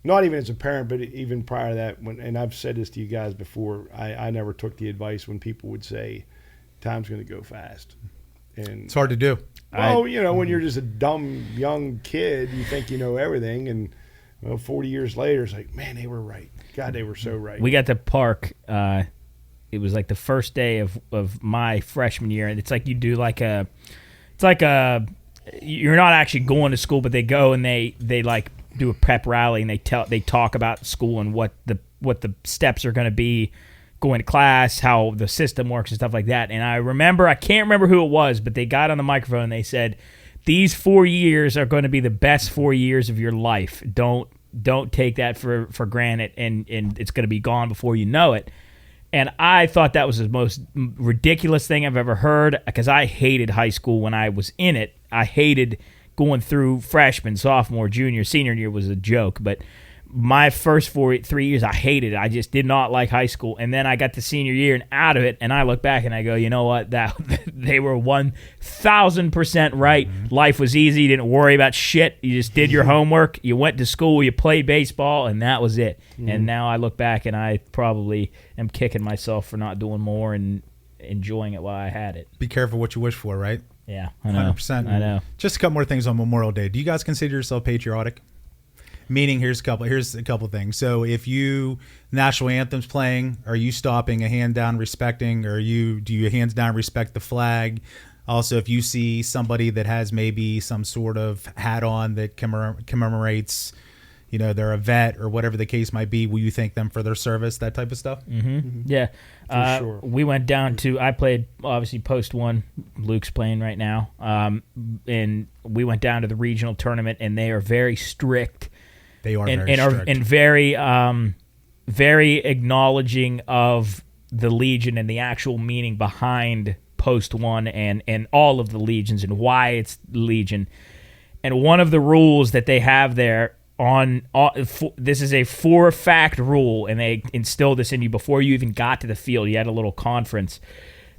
not even as a parent, but even prior to that, and I've said this to you guys before, I never took the advice when people would say, "Time's going to go fast," and it's hard to do. Well, when you're just a dumb young kid, you think you know everything, and 40 years later, it's like, man, they were right. God, they were so right. We got to park. It was like the first day of my freshman year, and it's like you do you're not actually going to school, but they go and they like do a prep rally, and they talk about school and what the steps are going to be going to class, how the system works and stuff like that. And I can't remember who it was, but they got on the microphone and they said, these 4 years are going to be the best 4 years of your life. Don't take that for granted, and it's going to be gone before you know it. And I thought that was the most ridiculous thing I've ever heard, because I hated high school when I was in it. I hated going through freshman, sophomore, junior, senior year was a joke, but my first 3 years, I hated it. I just did not like high school. And then I got to senior year and out of it, and I look back and I go, you know what? They were 1,000% right. Mm-hmm. Life was easy. You didn't worry about shit. You just did your homework. You went to school. You played baseball, and that was it. Mm-hmm. And now I look back, and I probably am kicking myself for not doing more and enjoying it while I had it. Be careful what you wish for, right? Yeah, I know. 100%. I know. Just a couple more things on Memorial Day. Do you guys consider yourself patriotic? Meaning, here's a couple things. So if you national anthem's playing, are you stopping a hand down respecting, or do you hands down respect the flag? Also, if you see somebody that has maybe some sort of hat on that commemorates, they're a vet or whatever the case might be, will you thank them for their service, that type of stuff? Yeah. For sure. We went down to, I played obviously post one, Luke's playing right now, and we went down to the regional tournament, and they are very strict. They are and, very strict. And very, very acknowledging of the Legion and the actual meaning behind post one and all of the legions and why it's Legion. And one of the rules that they have there this is a for-fact rule, and they instilled this in you before you even got to the field. You had a little conference.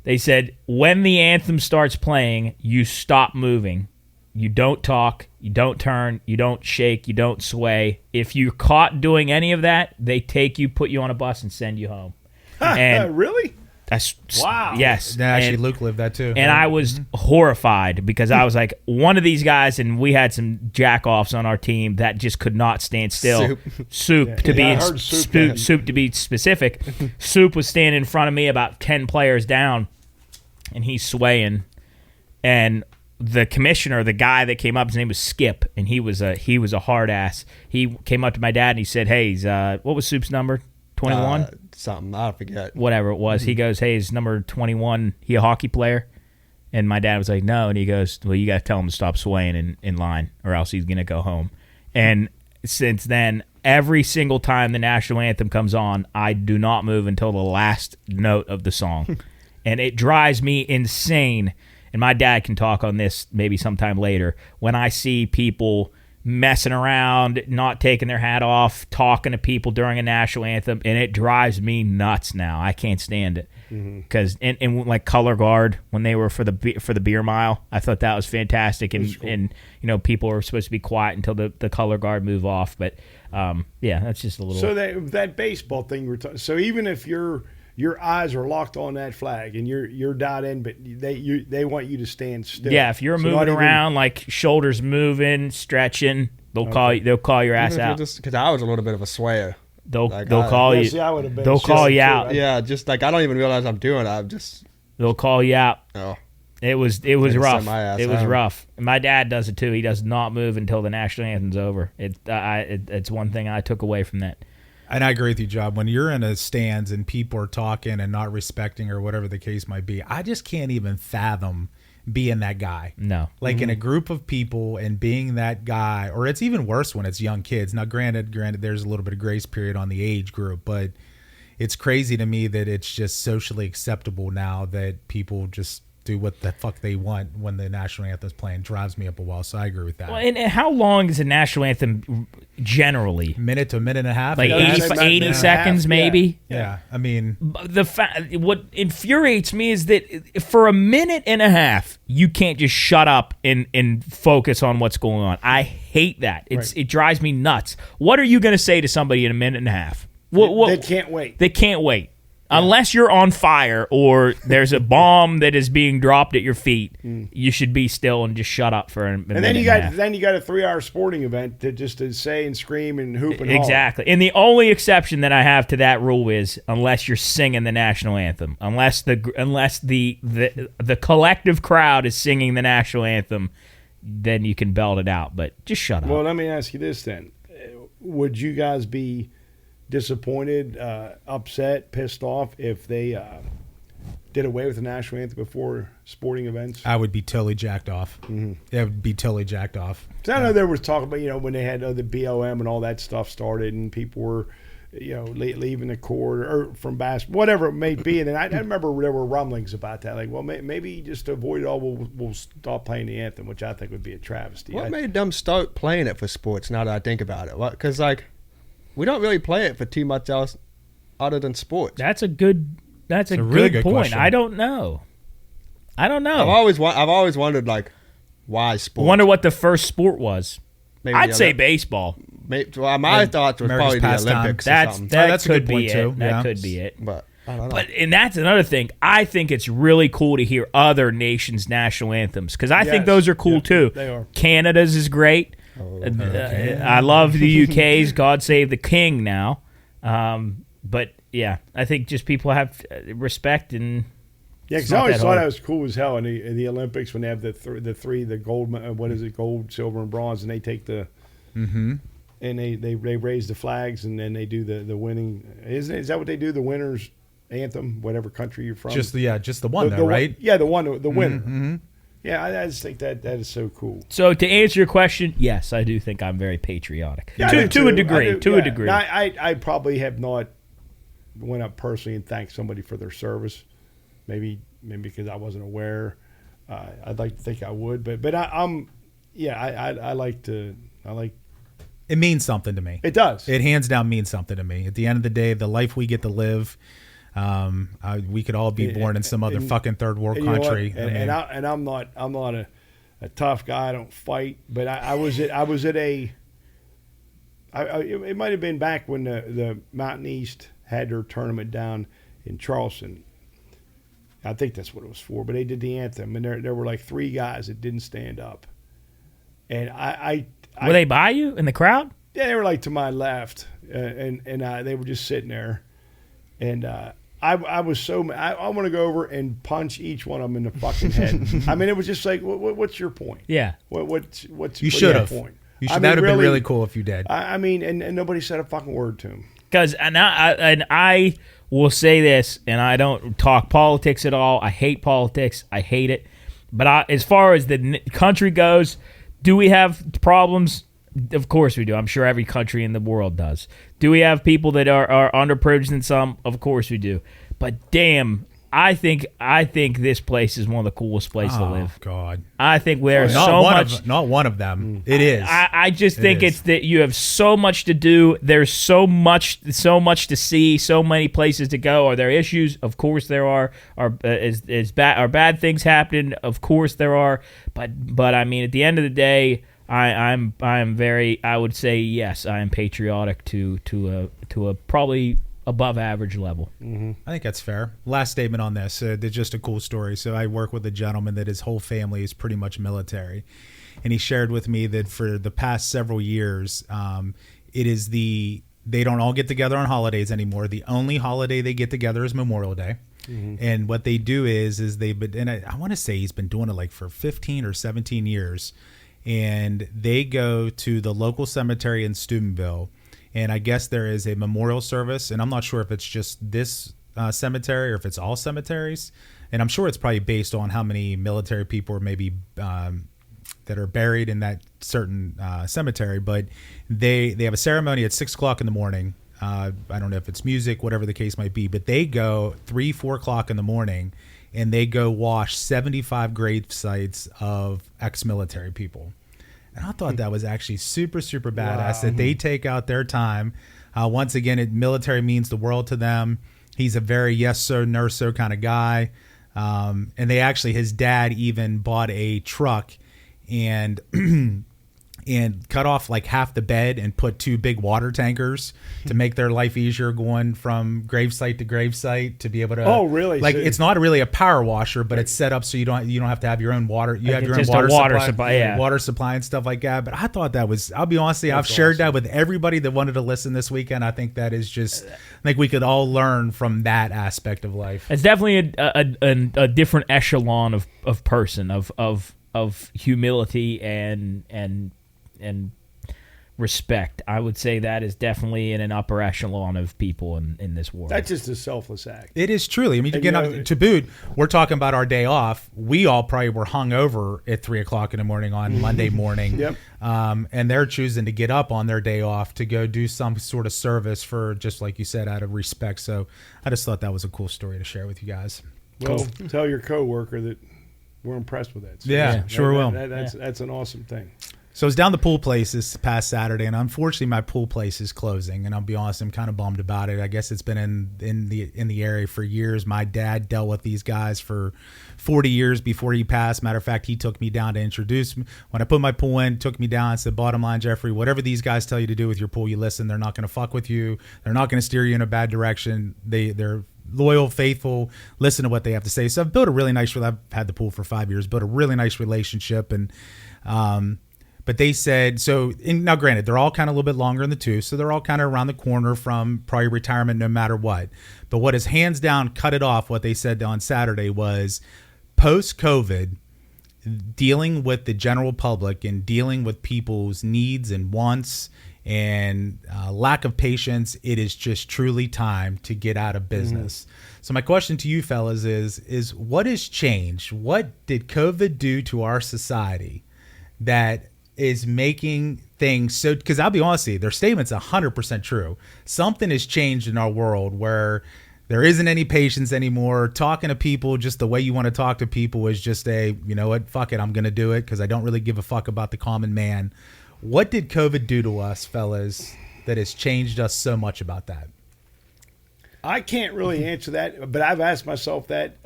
They said, when the anthem starts playing, you stop moving. You don't talk. You don't turn. You don't shake. You don't sway. If you're caught doing any of that, they take you, put you on a bus, and send you home. And really? That's wow. Yes. Actually, Luke lived that too. And I was horrified because I was like, one of these guys, and we had some jack-offs on our team that just could not stand still. Soup to be specific. Soup was standing in front of me about 10 players down, and he's swaying. And the commissioner, the guy that came up, his name was Skip, and he was a hard ass. He came up to my dad and he said, "Hey, what was Soup's number? 21? Something, I forget. Whatever it was." He goes, "Hey, is number 21, he a hockey player?" And my dad was like, "No." And he goes, "Well, you got to tell him to stop swaying in line or else he's going to go home." And since then, every single time the national anthem comes on, I do not move until the last note of the song. And it drives me insane. And my dad can talk on this maybe sometime later. When I see people messing around, not taking their hat off, talking to people during a national anthem, and it drives me nuts now. I can't stand it. Because and like color guard when they were for the beer mile, I thought that was fantastic. And people are supposed to be quiet until the color guard move off. But yeah, that's just a little. So that baseball thing we're talking. So even if your eyes are locked on that flag and you're dialed in, but they want you to stand still. Yeah, if you're moving around, like shoulders moving, stretching, they'll call your ass out. Because I was a little bit of a swayer. They'll call you. See, I would have been. They'll call you out. Yeah, just like I don't even realize I'm doing it. They'll call you out. Oh. It was rough. It was home. rough. And my dad does it too. He does not move until the national anthem's over. It's one thing I took away from that. And I agree with you, Job. When you're in a stands and people are talking and not respecting or whatever the case might be, I just can't even fathom being that guy. No. Like in a group of people and being that guy, or it's even worse when it's young kids. Now, granted, there's a little bit of grace period on the age group, but it's crazy to me that it's just socially acceptable now that people just do what the fuck they want when the national anthem's playing. Drives me up a wall. So I agree with that. Well, and how long is a national anthem generally? Minute to a minute and a half. Like 80 seconds, maybe. Yeah. I mean, what infuriates me is that for a minute and a half, you can't just shut up and focus on what's going on. I hate that. It drives me nuts. What are you going to say to somebody in a minute and a half? They can't wait. They can't wait. Unless you're on fire or there's a bomb that is being dropped at your feet, you should be still and just shut up for a minute. And then you got a 3-hour sporting event to say and scream and hoop and exactly. And the only exception that I have to that rule is unless you're singing the national anthem, unless the collective crowd is singing the national anthem, then you can belt it out. But just shut up. Well, let me ask you this then: would you guys be disappointed, upset, pissed off if they did away with the national anthem before sporting events? I would be totally jacked off. It would be totally jacked off. So I know there was talk about, when they had the BOM and all that stuff started and people were, leaving the court or from basketball, whatever it may be. And then I remember there were rumblings about that. Like, well, maybe just to avoid it all, we'll stop playing the anthem, which I think would be a travesty. What made them start playing it for sports now that I think about it? Because, we don't really play it for too much else other than sports. That's a really good point. Question. I don't know. I've always wondered why sports. Wonder what the first sport was. Maybe I'd say baseball. My thoughts was probably the Olympics. That's a good point too. That could be it. But I don't know. And that's another thing. I think it's really cool to hear other nations' national anthems because I think those are cool too. They are. Canada's is great. I love the UK's God Save the King now. But yeah, I think just people have respect and. Yeah, because I always thought that was cool as hell in the Olympics when they have the gold, what is it, gold, silver, and bronze, and they take the, and they raise the flags, and then they do the winning. Is that what they do? The winners anthem, whatever country you're from. Just the one, right? Yeah, the winner. Mm-hmm. Yeah, I just think that is so cool. So to answer your question, yes, I do think I'm very patriotic. Yeah, to a degree. A degree. Now, I probably have not went up personally and thanked somebody for their service. Maybe because I wasn't aware. I'd like to think I would, but I like. It means something to me. It does. It hands down means something to me. At the end of the day, the life we get to live, we could all be born in some other fucking third world country. I'm not a tough guy. I don't fight, but I was at a. It might have been back when the Mountain East had their tournament down in Charleston. I think that's what it was for, but they did the anthem, and there were like 3 guys that didn't stand up, and were they by you in the crowd? Yeah, they were like to my left, and they were just sitting there, and I was so I want to go over and punch each one of them in the fucking head. I mean, it was just like, what's your point? Yeah. What's you should have. Point? You should. That would have been really cool if you did. I mean, and nobody said a fucking word to him. Because I will say this, and I don't talk politics at all. I hate politics. I hate it. But as far as the country goes, do we have problems? Of course we do. I'm sure every country in the world does. Do we have people that are underprivileged in some? Of course we do. But damn, I think this place is one of the coolest places to live. Oh God! I think there's so much. Not one of them. It is. I just think it's that you have so much to do. There's so much to see. So many places to go. Are there issues? Of course there are. Are bad things happening? Of course there are. But I mean, at the end of the day, I'm very. I would say yes. I am patriotic to a probably above average level. Mm-hmm. I think that's fair. Last statement on this. It's just a cool story. So I work with a gentleman that his whole family is pretty much military. And he shared with me that for the past several years, they don't all get together on holidays anymore. The only holiday they get together is Memorial Day. Mm-hmm. And what they do is I want to say he's been doing it like for 15 or 17 years. And they go to the local cemetery in Steubenville. And I guess there is a memorial service, and I'm not sure if it's just this cemetery or if it's all cemeteries. And I'm sure it's probably based on how many military people are maybe that are buried in that certain cemetery. But they have a ceremony at 6 o'clock in the morning. I don't know if it's music, whatever the case might be, but they go 4 o'clock in the morning, and they go wash 75 grave sites of ex-military people. And I thought that was actually super, super badass that they take out their time. Once again, military means the world to them. He's a very yes sir, no sir kind of guy. And his dad even bought a truck and and cut off like half the bed and put 2 big water tankers to make their life easier going from gravesite to gravesite to be able to. Oh, really? Like, it's not really a power washer, but it's set up so you don't have to have your own water. You have your own water supply, water supply and stuff like that. But I thought that was. I'll be honest with you, I've shared that with everybody that wanted to listen this weekend. I think that is just. I think we could all learn from that aspect of life. It's definitely a different echelon of person of humility and respect. I would say that is definitely in an upper echelon of people in this world. That's just a selfless act. It is truly. I mean, to boot, we're talking about our day off. We all probably were hung over at 3 o'clock in the morning on Monday morning. Yep. And they're choosing to get up on their day off to go do some sort of service for, just like you said, out of respect. So I just thought that was a cool story to share with you guys. Well, tell your coworker that we're impressed with that. So sure will. That's an awesome thing. So I was down the pool place this past Saturday, and unfortunately my pool place is closing. And I'll be honest, I'm kind of bummed about it. I guess it's been in the area for years. My dad dealt with these guys for 40 years before he passed. Matter of fact, he took me down to introduce me. When I put my pool in, took me down and said, bottom line, Jeffrey, whatever these guys tell you to do with your pool, you listen. They're not going to fuck with you. They're not going to steer you in a bad direction. They're loyal, faithful, listen to what they have to say. So I've built a really nice, I've had the pool for 5 years, built a really nice relationship. And, But they said, so, and now granted, they're all kind of a little bit longer in the tooth, so they're all kind of around the corner from probably retirement no matter what. But what has hands down cut it off, what they said on Saturday was post-COVID, dealing with the general public and dealing with people's needs and wants and lack of patience, it is just truly time to get out of business. So my question to you fellas is what has changed? What did COVID do to our society that is making things so, because I'll be honest with you, their statement's 100% true. Something has changed in our world where there isn't any patience anymore. Talking to people just the way you want to talk to people is just you know what, fuck it, I'm going to do it because I don't really give a fuck about the common man. What did COVID do to us, fellas, that has changed us so much about that? I can't really answer that, but I've asked myself that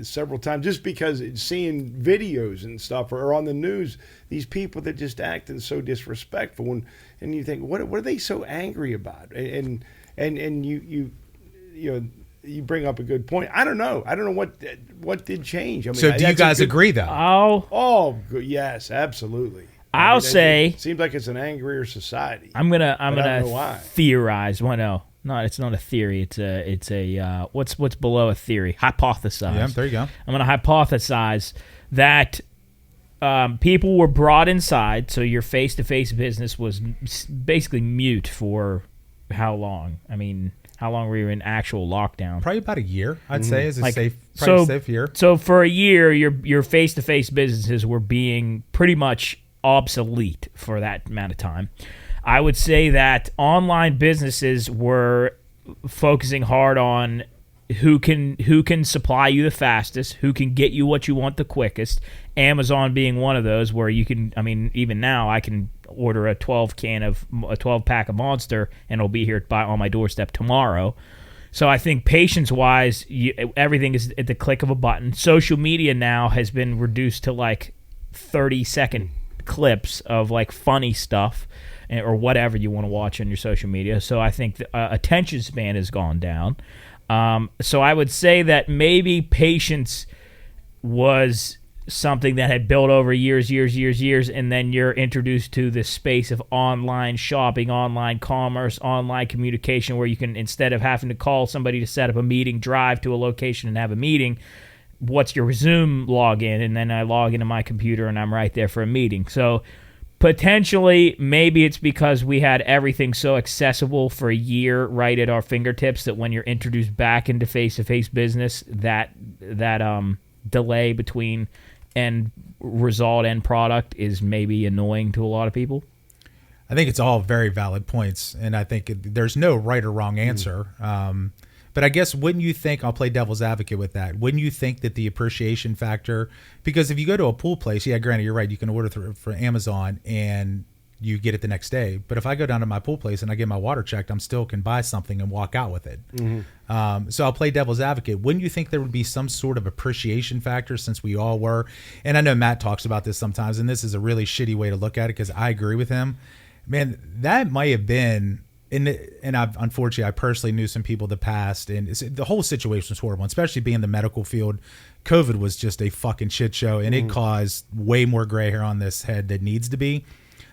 several times just because seeing videos and stuff or on the news, these people that just acting so disrespectful, and you think, what are they so angry about? And you know, you bring up a good point. I don't know what did change. I mean, so do you guys agree though? Oh, yes, absolutely. I'll say it seems like it's an angrier society. I'm gonna theorize. Well, no, it's not a theory. It's a what's below a theory? Hypothesize. Yeah, there you go. I'm gonna hypothesize that people were brought inside, so your face-to-face business was basically mute for how long? I mean, how long were you in actual lockdown? Probably about a year, I'd say, is a safe year. So for a year, your face-to-face businesses were being pretty much obsolete for that amount of time. I would say that online businesses were focusing hard on who can supply you the fastest, who can get you what you want the quickest. Amazon being one of those where you can, I mean, even now I can order a 12 pack of Monster and it'll be here on my doorstep tomorrow. So I think patience-wise, everything is at the click of a button. Social media now has been reduced to like 30-second clips of like funny stuff or whatever you want to watch on your social media. So I think the attention span has gone down. So I would say that maybe patience was something that had built over years, and then you're introduced to this space of online shopping, online commerce, online communication, where you can, instead of having to call somebody to set up a meeting, drive to a location and have a meeting, what's your Zoom login? And then I log into my computer and I'm right there for a meeting. So potentially, maybe it's because we had everything so accessible for a year right at our fingertips that when you're introduced back into face-to-face business, that delay between end result, end product is maybe annoying to a lot of people. I think it's all very valid points, and I think there's no right or wrong answer. But I guess, wouldn't you think, I'll play devil's advocate with that, wouldn't you think that the appreciation factor, because if you go to a pool place, yeah, granted, you're right, you can order for Amazon and you get it the next day. But if I go down to my pool place and I get my water checked, I'm still can buy something and walk out with it. So I'll play devil's advocate. Wouldn't you think there would be some sort of appreciation factor, since we all were? And I know Matt talks about this sometimes, and this is a really shitty way to look at it because I agree with him. Man, that might have been... And I've unfortunately, I personally knew some people that passed, and the whole situation was horrible, especially being in the medical field. COVID was just a fucking shit show, and it caused way more gray hair on this head than needs to be.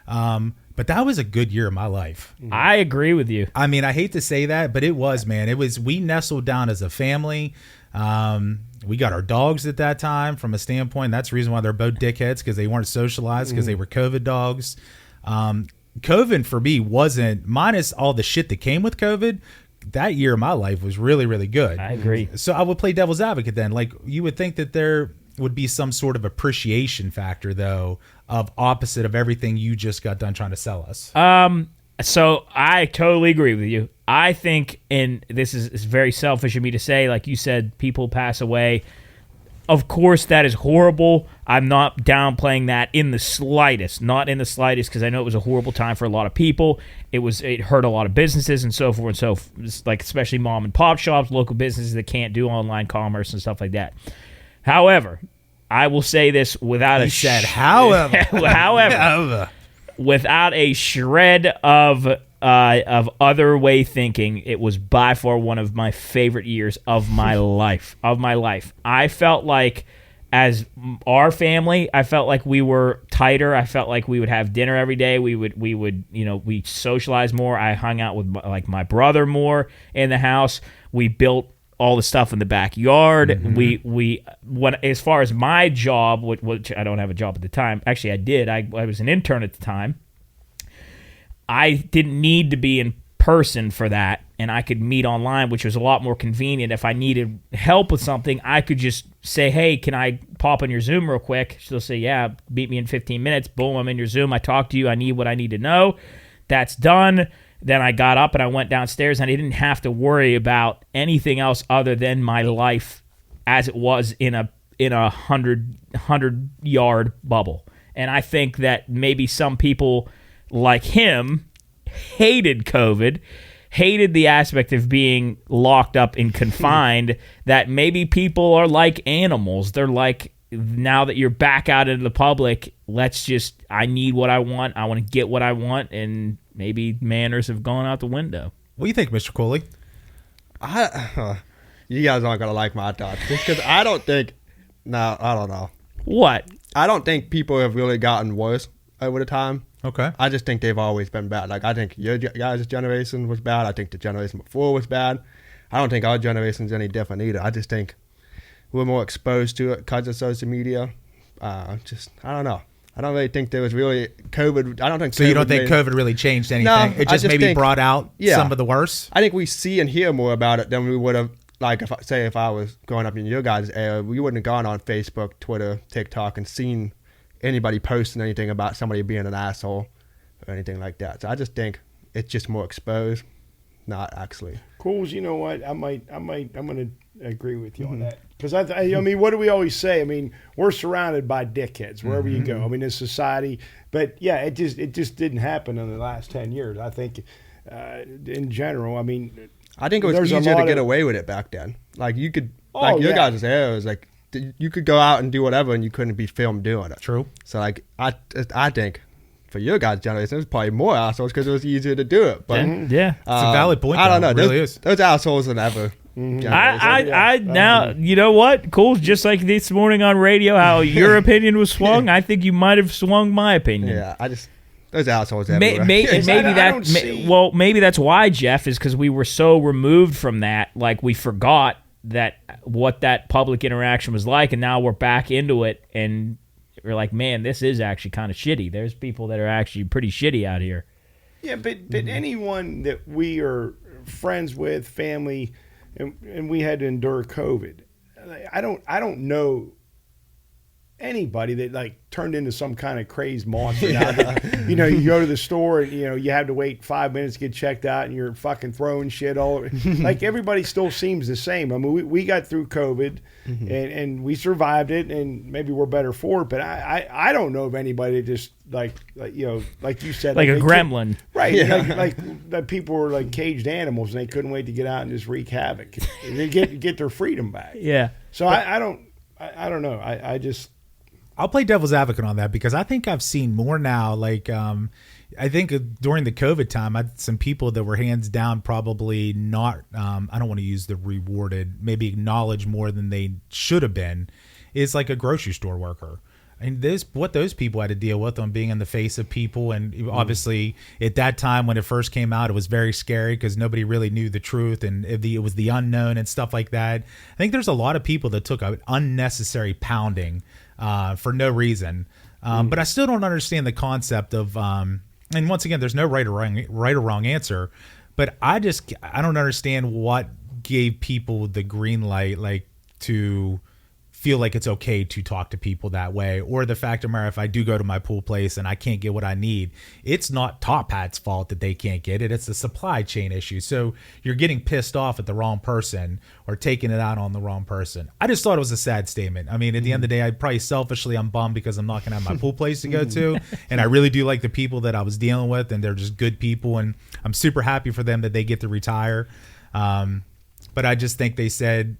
But that was a good year of my life. I agree with you. I mean, I hate to say that, but it was, man. It was. We nestled down as a family. We got our dogs at that time from a standpoint. That's the reason why they're both dickheads, because they weren't socialized, because they were COVID dogs. COVID for me wasn't, minus all the shit that came with COVID, that year of my life was really, really good. I agree. So I would play devil's advocate then. Like, you would think that there would be some sort of appreciation factor, though, of opposite of everything you just got done trying to sell us. So I totally agree with you. I think, and this is very selfish of me to say, like you said, people pass away. Of course, that is horrible. I'm not downplaying that in the slightest. Not in the slightest, because I know it was a horrible time for a lot of people. It hurt a lot of businesses and so forth. And so, like, especially mom and pop shops, local businesses that can't do online commerce and stuff like that. However, I will say this without however, without a shred of other way thinking, it was by far one of my favorite years of my life. I felt like as our family, I felt like we were tighter. I felt like we would have dinner every day. We would, we socialized more. I hung out with my brother more in the house. We built all the stuff in the backyard. Mm-hmm. As far as my job, which I don't have a job at the time. Actually, I did. I was an intern at the time. I didn't need to be in person for that, and I could meet online, which was a lot more convenient. If I needed help with something, I could just say, hey, can I pop on your Zoom real quick? She'll say, yeah, meet me in 15 minutes. Boom, I'm in your Zoom. I talk to you. I need what I need to know. That's done. Then I got up and I went downstairs, and I didn't have to worry about anything else other than my life as it was in a 100-yard bubble. And I think that maybe some people like him hated COVID, hated the aspect of being locked up and confined, that maybe people are like animals. They're like, now that you're back out into the public, I need what I want. I want to get what I want, and maybe manners have gone out the window. What do you think, Mr. Cooley? You guys aren't going to like my thoughts. Just because I don't know. What? I don't think people have really gotten worse over the time. Okay. I just think they've always been bad. Like, I think your guys' generation was bad. I think the generation before was bad. I don't think our generation's any different either. I just think we're more exposed to it because of social media. I don't know. I don't really think there was really COVID. I don't think. So you don't think COVID really changed anything? No, it just maybe brought out some of the worst? I think we see and hear more about it than we would have. Like, if I was growing up in your guys' era, we wouldn't have gone on Facebook, Twitter, TikTok, and seen anybody posting anything about somebody being an asshole or anything like that. So I just think it's just more exposed, not actually. Cools, you know what? I'm going to agree with you on that. Because I mean, what do we always say? I mean, we're surrounded by dickheads wherever you go. I mean, in society, but yeah, it just didn't happen in the last 10 years. I think, in general, I mean, I think it was easier to get away with it back then. Like, you could, your guys' era was like, you could go out and do whatever, and you couldn't be filmed doing it. True. So, like, I think for your guys' generation, it was probably more assholes because it was easier to do it. But yeah, it's a valid point. I don't know. It really is. Those assholes than ever. Now, you know what? Cool. Just like this morning on radio, how your opinion was swung. I think you might have swung my opinion. Yeah, those assholes everywhere. Maybe that's why, Jeff, is because we were so removed from that, like we forgot what that public interaction was like, and now we're back into it, and we're like, man, this is actually kind of shitty. There's people that are actually pretty shitty out here. Yeah, but anyone that we are friends with, family, and we had to endure COVID, I don't know anybody that like turned into some kind of crazed monster. You know, you go to the store and you have to wait 5 minutes to get checked out, and you're fucking throwing shit all over. Like, everybody still seems the same. I mean, we got through COVID and we survived it, and maybe we're better for it. But I don't know of anybody that just like you said, like a gremlin, right? Yeah. Like that people were like caged animals and they couldn't wait to get out and just wreak havoc and get their freedom back. Yeah. So I don't know. I just. I'll play devil's advocate on that because I think I've seen more now. Like, I think during the COVID time, I had some people that were hands down probably not, I don't want to use the rewarded, maybe acknowledged more than they should have been, is like a grocery store worker. And what those people had to deal with on being in the face of people. And obviously at that time when it first came out, it was very scary because nobody really knew the truth, and it was the unknown and stuff like that. I think there's a lot of people that took an unnecessary pounding for no reason. But I still don't understand the concept of, and once again, there's no right or wrong answer, but I don't understand what gave people the green light, like, to feel like it's okay to talk to people that way, or the fact of the matter, if I do go to my pool place and I can't get what I need, it's not Top Hat's fault that they can't get it. It's a supply chain issue. So you're getting pissed off at the wrong person or taking it out on the wrong person. I just thought it was a sad statement. I mean, at the end of the day, I'm bummed because I'm not going to have my pool place to go to. And I really do like the people that I was dealing with, and they're just good people. And I'm super happy for them that they get to retire. But I just think they said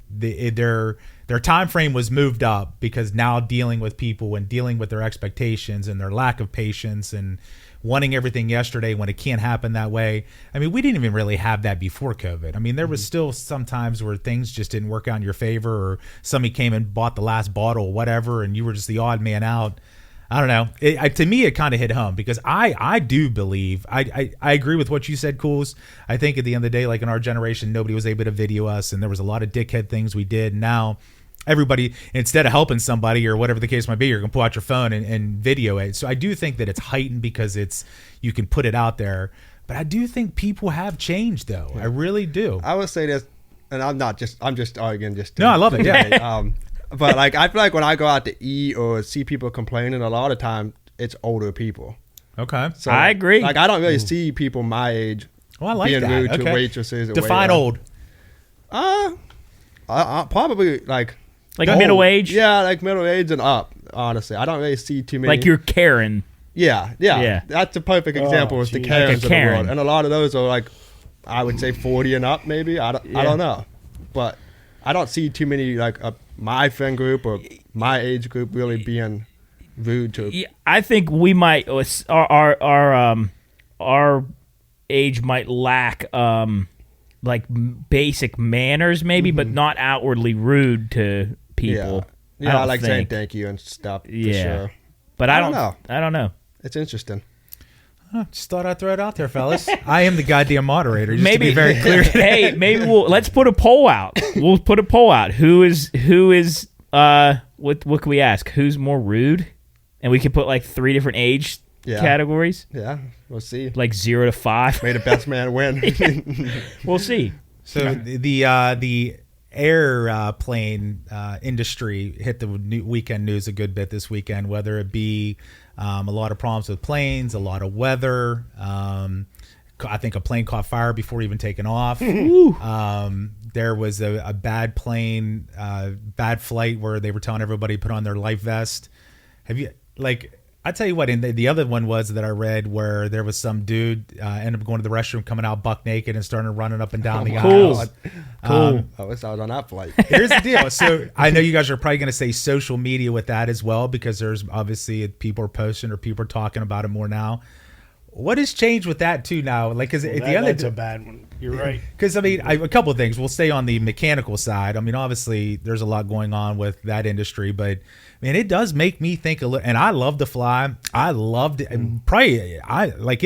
their time frame was moved up because now dealing with people and dealing with their expectations and their lack of patience and wanting everything yesterday when it can't happen that way. I mean, we didn't even really have that before COVID. I mean, there was still some times where things just didn't work out in your favor, or somebody came and bought the last bottle or whatever, and you were just the odd man out. I don't know. To me, it kind of hit home because I do believe, I agree with what you said, Cools. I think at the end of the day, like in our generation, nobody was able to video us, and there was a lot of dickhead things we did. Now, everybody, instead of helping somebody or whatever the case might be, you're going to pull out your phone and video it. So I do think that it's heightened because you can put it out there. But I do think people have changed, though. I really do. I would say this, and I'm just arguing just. No, I love it. Yeah. But like, I feel like when I go out to eat or see people complaining, a lot of time it's older people. Okay. So I agree. Like, I don't really see people my age Well, I like being that. rude Okay. to waitresses. Or Define waiters. old. I probably like Like middle age? Yeah, like middle age and up. Honestly, I don't really see too many. Like you're Karen. Yeah. That's a perfect example of the geez. Karens Like a of the Karen. world, and a lot of those are like, I would say 40 and up, maybe. I don't know, but I don't see too many like my friend group or my age group really being rude to. Yeah, I think we might our age might lack like basic manners maybe, but not outwardly rude to people. Yeah, I don't like saying think. thank you and stuff. Yeah. For sure. But I I don't don't know. I don't know. It's interesting. Just thought I'd throw it out there, fellas. I am the goddamn moderator. Just Maybe to be very clear. Hey, maybe let's put a poll out. We'll put a poll out. Who is what can we ask? Who's more rude? And we could put like 3 different age categories. Yeah, we'll see. Like 0 to 5. May the best man win. We'll see. So the airplane industry hit the weekend news a good bit this weekend, whether it be a lot of problems with planes, a lot of weather. I think a plane caught fire before even taking off. There was a bad plane, bad flight where they were telling everybody to put on their life vest. Have you, like, I tell you what, and the other one was that I read where there was some dude ended up going to the restroom, coming out buck naked and starting running up and down the Cool. aisle. Cool. I wish I was on that flight. Here's the deal. So I know you guys are probably going to say social media with that as well, because there's obviously people are posting or people are talking about it more now. What has changed with that too now? Like, because at the end That's of a bad one. You're right. because I mean, a couple of things. We'll stay on the mechanical side. I mean, obviously, there's a lot going on with that industry, but man, it does make me think a little. And I love to fly. I loved it, and probably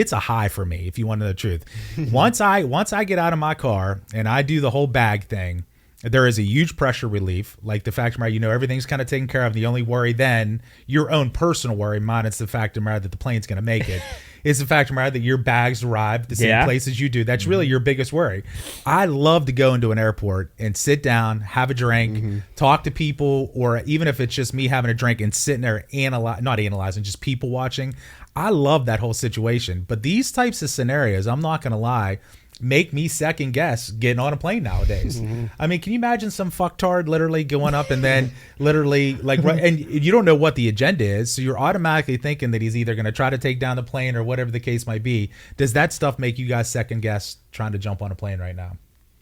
it's a high for me. If you want to know the truth, once I get out of my car and I do the whole bag thing, there is a huge pressure relief. Like the fact of the matter, everything's kind of taken care of. The only worry then, your own personal worry, mine, it's the fact of the matter that the plane's going to make it. Is the fact of the matter that your bags arrive the same place as you do. That's really your biggest worry. I love to go into an airport and sit down, have a drink, talk to people, or even if it's just me having a drink and sitting there not analyzing, just people watching. I love that whole situation. But these types of scenarios, I'm not going to lie, make me second guess getting on a plane nowadays. I mean, can you imagine some fucktard literally going up and then literally and you don't know what the agenda is, so you're automatically thinking that he's either going to try to take down the plane or whatever the case might be. Does that stuff make you guys second guess trying to jump on a plane right now?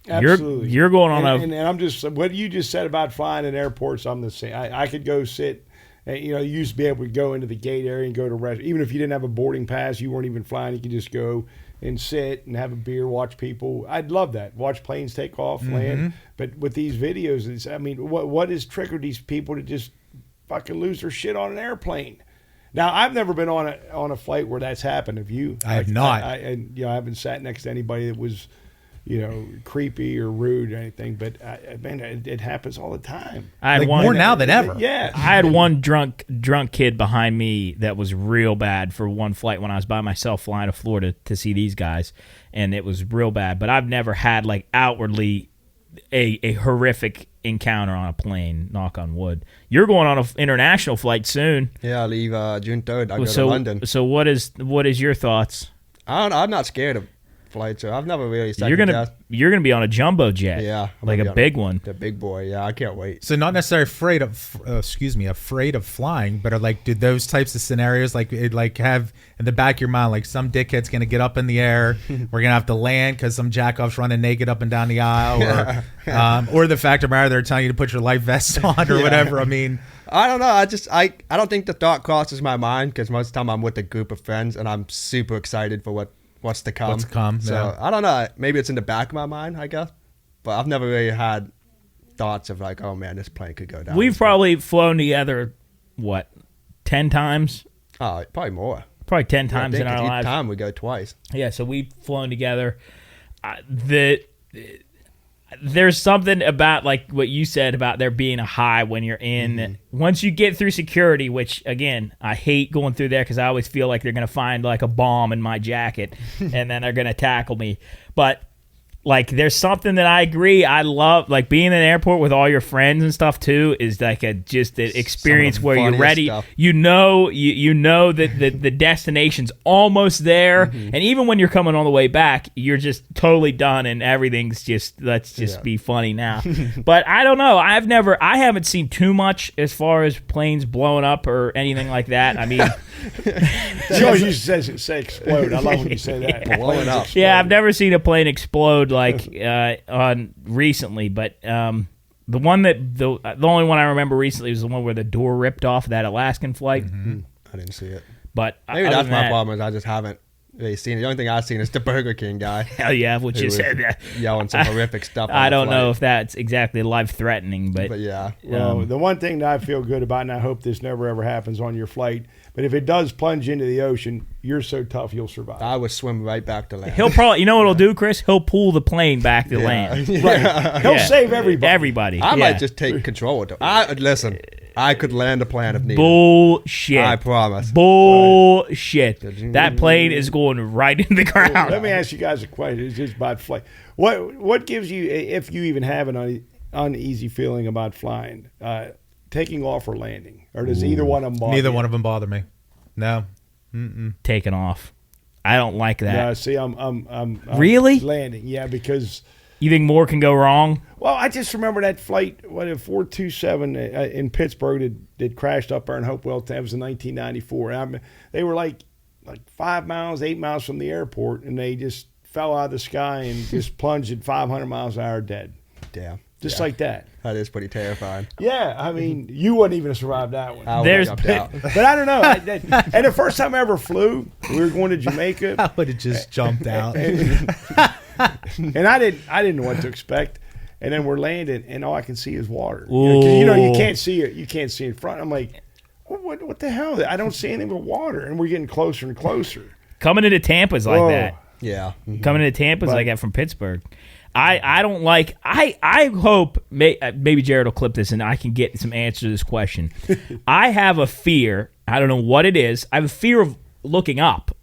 Absolutely. You're going on and I'm just, what you just said about flying in airports, I'm the same. I could go sit, you used to be able to go into the gate area and go to rest. Even if you didn't have a boarding pass, you weren't even flying, you could just go and sit and have a beer, watch people. I'd love that. Watch planes take off, land. But with these videos, what has triggered these people to just fucking lose their shit on an airplane? Now, I've never been on a flight where that's happened. Have you? I have not. I haven't sat next to anybody that was, creepy or rude or anything. But it happens all the time. I had more now than ever. Yeah. I had one drunk kid behind me that was real bad for one flight when I was by myself flying to Florida to see these guys, and it was real bad. But I've never had outwardly a horrific encounter on a plane, knock on wood. You're going on an international flight soon. Yeah, I leave June 3rd. I go to London. So what is your thoughts? I'm not scared of flight, so I've never really You're gonna be on a jumbo jet. Yeah, I'm like gonna a be on big one. The big boy. Yeah, I can't wait. So not necessarily afraid of flying, but are like, do those types of scenarios like have in the back of your mind like some dickhead's gonna get up in the air, we're gonna have to land because some jackoff's running naked up and down the aisle, or the fact of the matter they're telling you to put your life vest on or whatever. I mean, I don't know. I don't think the thought crosses my mind because most of the time I'm with a group of friends and I'm super excited for what's to come. What's to come, So yeah. I don't know. Maybe it's in the back of my mind, I guess. But I've never really had thoughts of like, oh man, this plane could go down. We've probably flown together, 10 times? Oh, probably more. Probably 10 I times think in our each lives. time we go twice. Yeah, so we've flown together. There's something about like what you said about there being a high when you're in. Once you get through security, which again I hate going through there because I always feel like they're gonna find like a bomb in my jacket and then they're gonna tackle me. But like there's something that I agree I love, like being in an airport with all your friends and stuff too is like just an experience where you're ready. Stuff. You know that the destination's almost there, and even when you're coming on the way back, you're just totally done and everything's just let's just be funny now. But I don't know. I haven't seen too much as far as planes blowing up or anything like that. I mean, She always used to say explode. I love when you say that. Yeah. Blowing up. yeah, I've never seen a plane explode like on recently, but the one that the only one I remember recently was the one where the door ripped off that Alaskan flight. I didn't see it. But Maybe other that's than my that, problem is I just haven't really seen it. The only thing I've seen is the Burger King guy Hell yeah, what who you was said that. yelling some horrific stuff. on I the don't know flight. if that's exactly life threatening, but yeah. Well, the one thing that I feel good about, and I hope this never ever happens on your flight, but if it does plunge into the ocean, you're so tough you'll survive. I would swim right back to land. he'll probably, you know what he'll do, Chris? He'll pull the plane back to land. Right. He'll save everybody. Everybody. I Yeah. might just take control of it. Listen, I could land a plane if needed. Bullshit. I promise. Bullshit. That plane is going right in the ground. Let me ask you guys a question. It's just about flight. What gives you, if you even have an uneasy feeling about flying, taking off or landing, or does either one of them bother neither you? one of them bother me. No. Taking off. I don't like that. No, see, I'm Really? landing. Yeah, because You think more can go wrong? well, I just remember that flight, 427 in Pittsburgh that crashed up there in Hopewell. That was in 1994. They were like 5 miles, 8 miles from the airport, and they just fell out of the sky and just plunged at 500 miles an hour dead. Damn. Just Yeah. like that. That is pretty terrifying. Yeah, I mean, you wouldn't even have survived that one. I would There's- have jumped out. But I don't know. And the first time I ever flew, we were going to Jamaica, I would have just jumped out. and I didn't know what to expect. And then we're landing, and all I can see is water. You can't see it. You can't see in front. I'm like, what the hell? I don't see anything but water, and we're getting closer and closer. Coming into Tampa's like Whoa. that. Yeah. Coming into Tampa's But- like that from Pittsburgh. I don't like. I hope maybe Jared will clip this and I can get some answer to this question. I have a fear. I don't know what it is. I have a fear of looking up.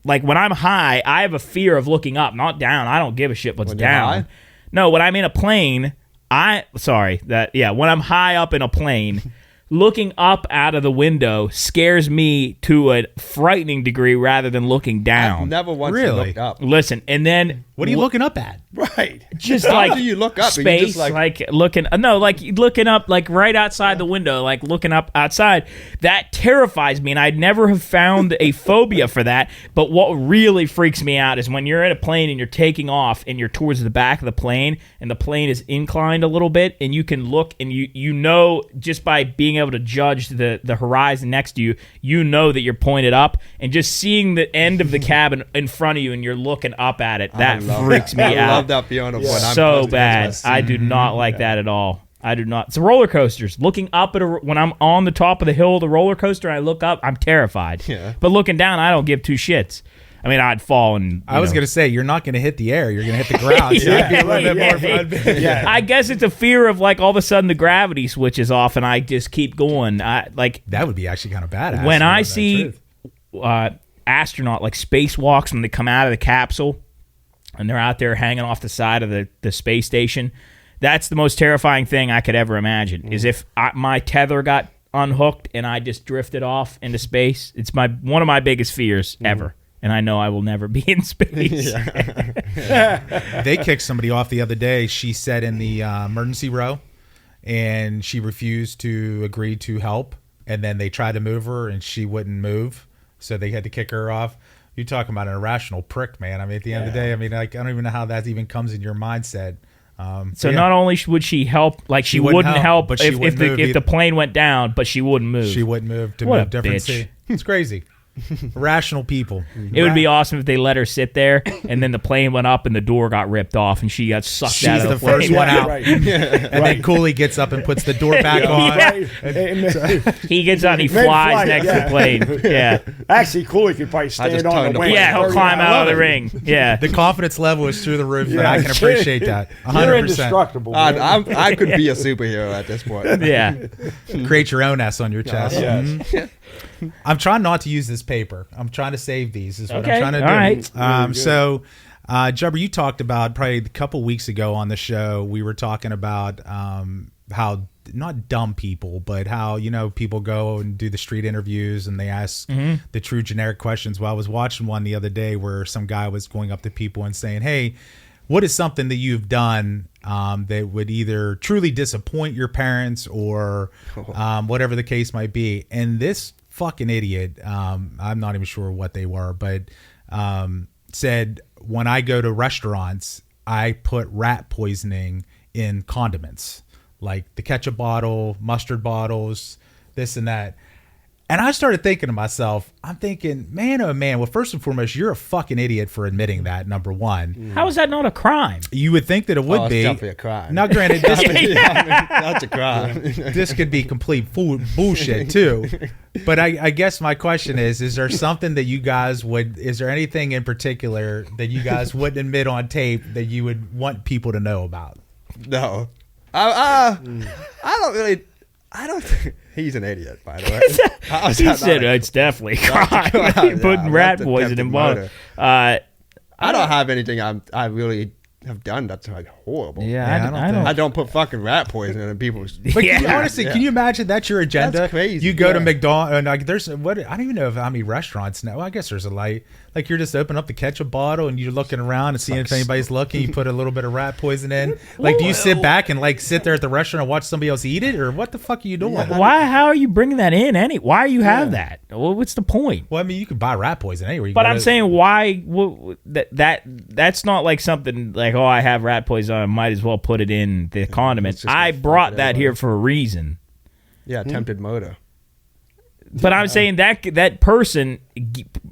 Like when I'm high, I have a fear of looking up, not down. I don't give a shit what's When you're down. high? No, when I'm in a plane, when I'm high up in a plane, looking up out of the window scares me to a frightening degree rather than looking down. I've never once Really? looked up. Listen, and then What are you looking up at? Right. just How like do you look up? Are you space, just like- like looking looking up, like right outside the window, like looking up outside. That terrifies me, and I'd never have found a phobia for that. But what really freaks me out is when you're in a plane and you're taking off and you're towards the back of the plane, and the plane is inclined a little bit, and you can look and you know just by being able to judge the horizon next to you, you know that you're pointed up, and just seeing the end of the cabin in front of you and you're looking up at it, that freaks me I out love that feeling of when I'm so close to bad. this. I do not like that at all. I do not. It's roller coasters. Looking up at when I'm on the top of the hill of the roller coaster, and I look up, I'm terrified. Yeah. But looking down, I don't give two shits. I mean, I'd fall and I was going to say, you're not going to hit the air. You're going to hit the ground. So it'd be a little bit more fun. Yeah. I guess it's a fear of like all of a sudden the gravity switches off and I just keep going. I like That would be actually kind of badass. when to know I that see truth. astronaut like spacewalks when they come out of the capsule and they're out there hanging off the side of the space station. That's the most terrifying thing I could ever imagine. Is if my tether got unhooked and I just drifted off into space. It's one of my biggest fears ever. and I know I will never be in space. They kicked somebody off the other day. She sat in the emergency row, and she refused to agree to help. And then they tried to move her, and she wouldn't move, so they had to kick her off. You're talking about an irrational prick, man. I mean, at the end of the day, I mean, like, I don't even know how that even comes in your mindset. So not only would she help, like she wouldn't help, but if the plane went down, but she wouldn't move. She wouldn't move to What move a different bitch. sea. It's crazy. Rational people. It would be awesome if they let her sit there, and then the plane went up and the door got ripped off, and she got sucked She's out of the the plane. first one out. Right. And then Cooley gets up and puts the door back on. Yeah. He gets out and he flies next to the plane. Yeah. Actually, Cooley could probably stand on the wing. Yeah, he'll climb out of the ring. Yeah. The confidence level is through the roof, and I can appreciate that. 100%. You're indestructible. Man. I could be a superhero at this point. Yeah. Create your own S on your chest. Yes. Mhm. I'm trying not to use this paper. I'm trying to save these. Is what Okay, I'm trying to do. all right. So, Jubber, you talked about probably a couple weeks ago on the show. We were talking about how not dumb people, but how people go and do the street interviews and they ask the true generic questions. Well, I was watching one the other day where some guy was going up to people and saying, "Hey, what is something that you've done that would either truly disappoint your parents or whatever the case might be?" And this fucking idiot, I'm not even sure what they were, but said, when I go to restaurants, I put rat poisoning in condiments, like the ketchup bottle, mustard bottles, this and that. And I started thinking to myself, I'm thinking, man, oh man, well, first and foremost, you're a fucking idiot for admitting that, number one. How is that not a crime? You would think that it would It's be. definitely a crime. Now, granted, this could, That's a crime. this could be complete bullshit too. But I guess my question is there something that you guys is there anything in particular that you guys wouldn't admit on tape that you would want people to know about? No. I don't think he's an idiot, by the way. He said it's definitely a crime. Putting rat poison in water. I don't have anything I really have done that's like horrible. I don't put fucking rat poison in people's. But honestly, can you imagine that's your agenda? That's crazy. You go to McDonald's, and like there's what I don't even know how many restaurants now. Well, I guess there's a light. Like you're just open up the ketchup bottle and you're looking around and seeing if anybody's looking. You put a little bit of rat poison in. Like, do you sit back and like sit there at the restaurant and watch somebody else eat it, or what the fuck are you doing? Why? How are you bringing that in? Why you have that? Well, what's the point? Well, I mean, you could buy rat poison anywhere. But I'm saying why? That's not like something like, oh, I have rat poison. I might as well put it in the condiment. I brought that here for a reason. Yeah, attempted murder. But I'm saying that person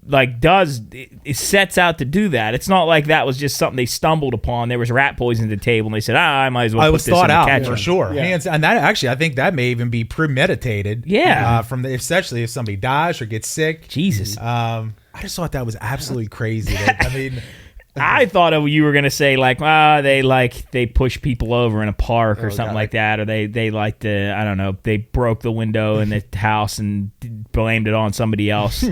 like it sets out to do that. It's not like that was just something they stumbled upon. There was rat poison at the table, and they said, I might as well. I put was this thought in out the ketchup. for sure. Yeah. And that actually, I think that may even be premeditated. Yeah. Especially if somebody dies or gets sick. Jesus. I just thought that was absolutely crazy. I mean. I thought you were gonna say like, they push people over in a park or something like that, or they like to, I don't know, they broke the window in the house and blamed it on somebody else.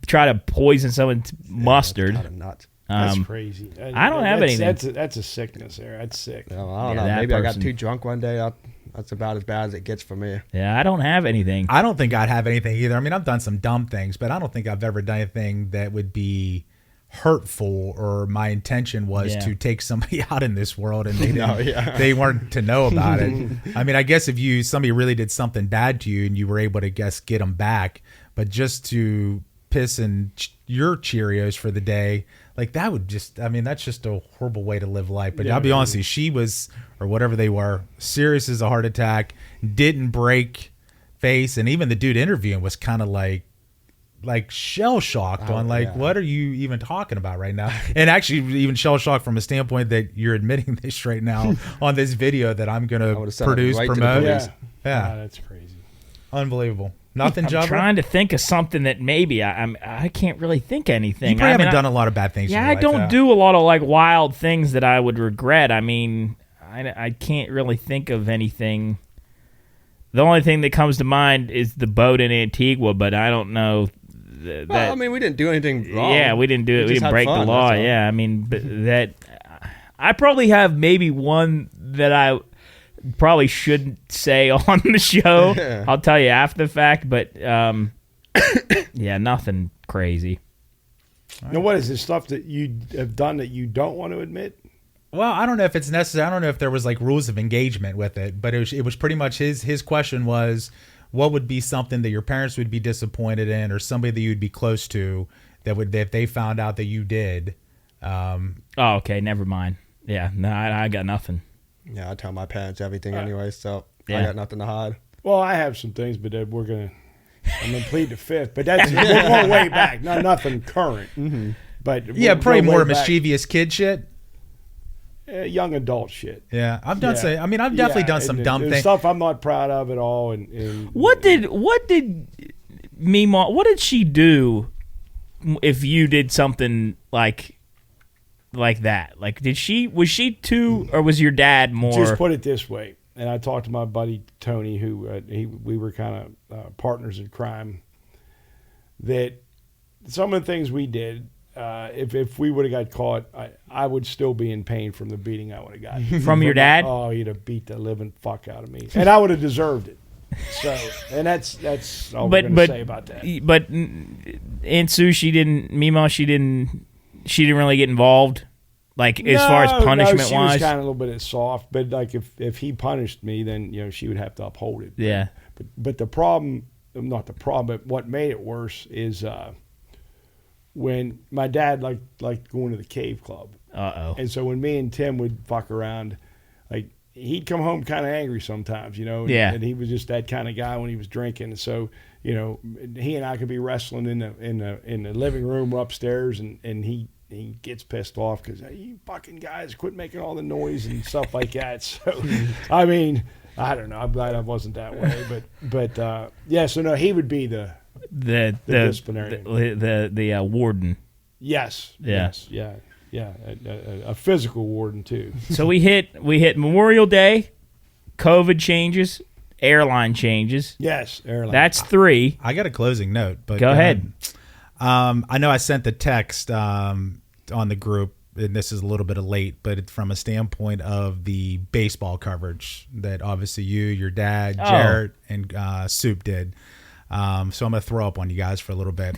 Try to poison someone's mustard. That's nuts. That's crazy. I don't have anything. That's a sickness there. That's sick. No, I don't Yeah, know. that Maybe I got person. too drunk one day. That's about as bad as it gets for me. Yeah, I don't have anything. I don't think I'd have anything either. I mean, I've done some dumb things, but I don't think I've ever done anything that would be hurtful or my intention was to take somebody out in this world and they didn't, they weren't to know about it. I mean, I guess if somebody really did something bad to you and you were able to get them back, but just to piss in your Cheerios for the day, like that would just, I mean, that's just a horrible way to live life. But I'll be honest with you, she was, or whatever they were, serious as a heart attack, didn't break face. And even the dude interviewing was kind of like shell shocked on what are you even talking about right now? And actually even shell shocked from a standpoint that you're admitting this right now on this video that I'm going to produce, promote. Yeah. That's crazy. Unbelievable. Nothing, I'm Jubber? trying to think of something that maybe I can't really think anything. You probably haven't done a lot of bad things. Yeah, in your I life, don't do a lot of like wild things that I would regret. I mean, I can't really think of anything. The only thing that comes to mind is the boat in Antigua, but I don't know. Well, I mean, we didn't do anything wrong. Yeah, we didn't do it. We just didn't had break fun, the law. that's all. Yeah, I mean, but that I probably have maybe one that I probably shouldn't say on the show. Yeah. I'll tell you after the fact, but yeah, nothing crazy. Now, what is this stuff that you have done that you don't want to admit? Well, I don't know if it's necessary. I don't know if there was like rules of engagement with it, but it was pretty much his question was, what would be something that your parents would be disappointed in, or somebody that you'd be close to that would, if they found out that you did. Oh, okay, never mind. Yeah, no, I got nothing. Yeah, I tell my parents everything anyway, so Yeah. I got nothing to hide. Well, I have some things, but I'm going to plead the fifth. But that's we're going way back. Nothing current. Mm-hmm. But Yeah, we'll probably go way more back. mischievous kid shit. Young adult shit. Yeah, I've done. Yeah. I mean, I've definitely done and some the- dumb the things. stuff I'm not proud of at all. And What did Mima? What did she do if you did something like that? Like, was she too, or was your dad more? Just put it this way, and I talked to my buddy Tony, who we were kind of partners in crime. That some of the things we did, if we would have got caught, I would still be in pain from the beating I would have gotten From your dad? Oh, he'd have beat the living fuck out of me, and I would have deserved it. So, and that's all we're gonna say about that. But Aunt Sue, Mima, she didn't really get involved. Like, as far as punishment she wise. was kind of a little bit soft, but like if he punished me, then she would have to uphold it. Yeah. But the problem, not the problem, but what made it worse is when my dad liked going to the cave club. Uh-oh. And so when me and Tim would fuck around, like he'd come home kind of angry sometimes, Yeah. And he was just that kind of guy when he was drinking. And so, he and I could be wrestling in the living room upstairs, and he gets pissed off because you fucking guys quit making all the noise and stuff like that. So, I mean, I don't know. I'm glad I wasn't that way, but yeah. So no, he would be the disciplinarian. The warden. Yes. Yeah. Yes. Yeah. Yeah. A physical warden too. So we hit Memorial Day, COVID changes, airline changes. Yes. Airline. That's 3. I got a closing note, but Go ahead. I know I sent the text on the group, and this is a little bit of late, but it's from a standpoint of the baseball coverage that obviously your dad, Jarrett, and Soup did. So I'm gonna throw up on you guys for a little bit.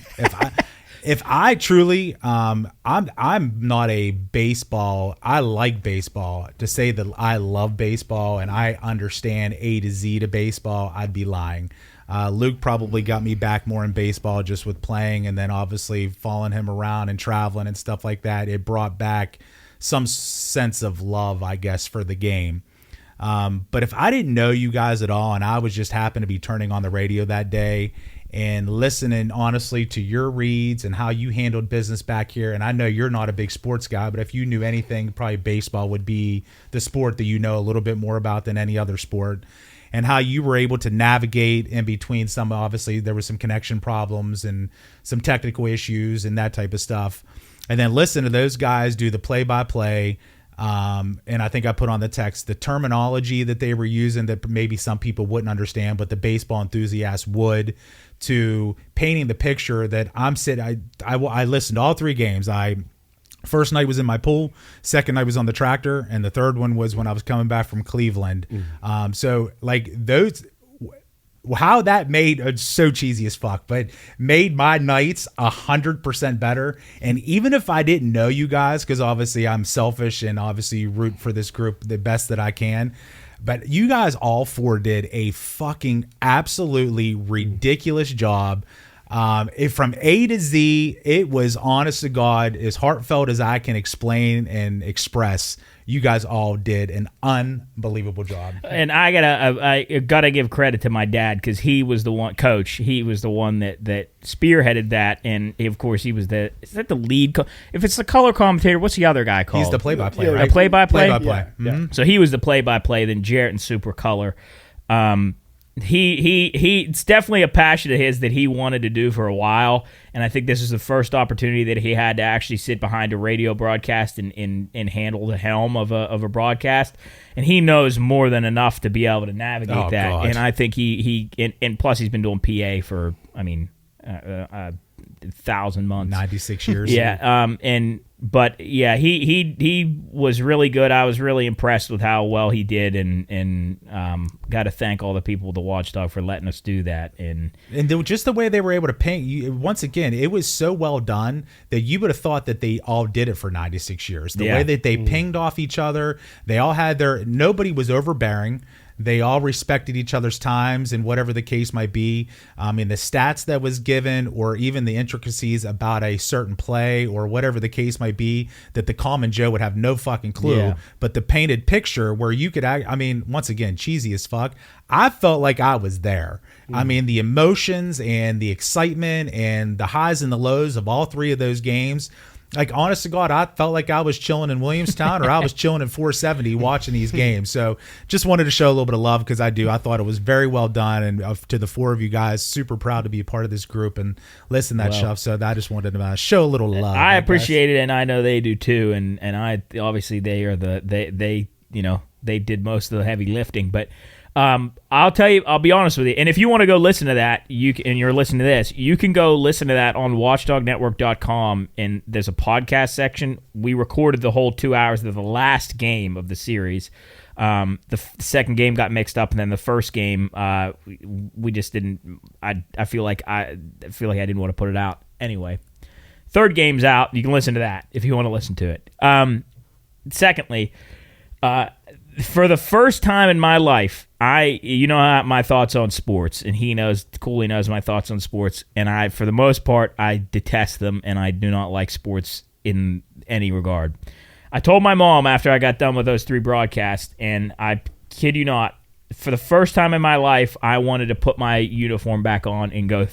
If I truly, I'm not a baseball. I like baseball. To say that I love baseball and I understand A to Z to baseball, I'd be lying. Luke probably got me back more in baseball just with playing, and then obviously following him around and traveling and stuff like that. It brought back some sense of love, I guess, for the game. But if I didn't know you guys at all, and I was just happened to be turning on the radio that day and listening honestly to your reads and how you handled business back here, and I know you're not a big sports guy, but if you knew anything, probably baseball would be the sport that you know a little bit more about than any other sport. And how you were able to navigate in between some, obviously there was some connection problems and some technical issues and that type of stuff. And then listen to those guys do the play-by-play. And I think I put on the text the terminology that they were using that maybe some people wouldn't understand, but the baseball enthusiasts would, to painting the picture that I'm sitting. I listened to all 3 games. First night was in my pool, second night was on the tractor, and the third one was when I was coming back from Cleveland. So like those, how that made, so cheesy as fuck, but made my nights 100% better. And even if I didn't know you guys, because obviously I'm selfish and obviously root for this group the best that I can, but you guys all 4 did a fucking absolutely ridiculous job. From A to Z, it was honest to God, as heartfelt as I can explain and express. You guys all did an unbelievable job. And I gotta give credit to my dad, because he was the one coach. He was the one that spearheaded that, and of course he was is that the lead? If it's the color commentator, what's the other guy called? He's the play-by-play, Yeah, right? The play-by-play. Play-by-play. Yeah. Mhm. So he was the play-by-play. Then Jarrett and Super Color. It's definitely a passion of his that he wanted to do for a while, and I think this is the first opportunity that he had to actually sit behind a radio broadcast and handle the helm of a broadcast, and he knows more than enough to be able to navigate that. God. And I think he plus he's been doing PA for, I mean, 1,000 months. 96 years. Yeah. But yeah, he was really good. I was really impressed with how well he did, and got to thank all the people at the Watchdog for letting us do that. And just the way they were able to paint you, once again, it was so well done that you would have thought that they all did it for 96 years. The way that they pinged off each other, they all had nobody was overbearing. They all respected each other's times and whatever the case might be. In the stats that was given, or even the intricacies about a certain play or whatever the case might be, that the common Joe would have no fucking clue. Yeah. But the painted picture where you could once again, cheesy as fuck. I felt like I was there. I mean, the emotions and the excitement and the highs and the lows of all three of those games. Like, honest to God, I felt like I was chilling in Williamstown or I was chilling in 470 watching these games. So just wanted to show a little bit of love because I thought it was very well done. And to the four of you guys, super proud to be a part of this group and listen to that stuff. So I just wanted to show a little love. I appreciate it, and I know they do too. And I obviously they are they did most of the heavy lifting. But I'll tell you, I'll be honest with you. And if you want to go listen to that, and you're listening to this, you can go listen to that on watchdognetwork.com, and there's a podcast section. We recorded the whole 2 hours of the last game of the series. The second game got mixed up, and then the first game, we just didn't. I feel like I didn't want to put it out anyway. Third game's out. You can listen to that if you want to listen to it. Secondly, for the first time in my life, my thoughts on sports, and Cooley knows my thoughts on sports, and for the most part, I detest them, and I do not like sports in any regard. I told my mom after I got done with those 3 broadcasts, and I kid you not, for the first time in my life, I wanted to put my uniform back on and go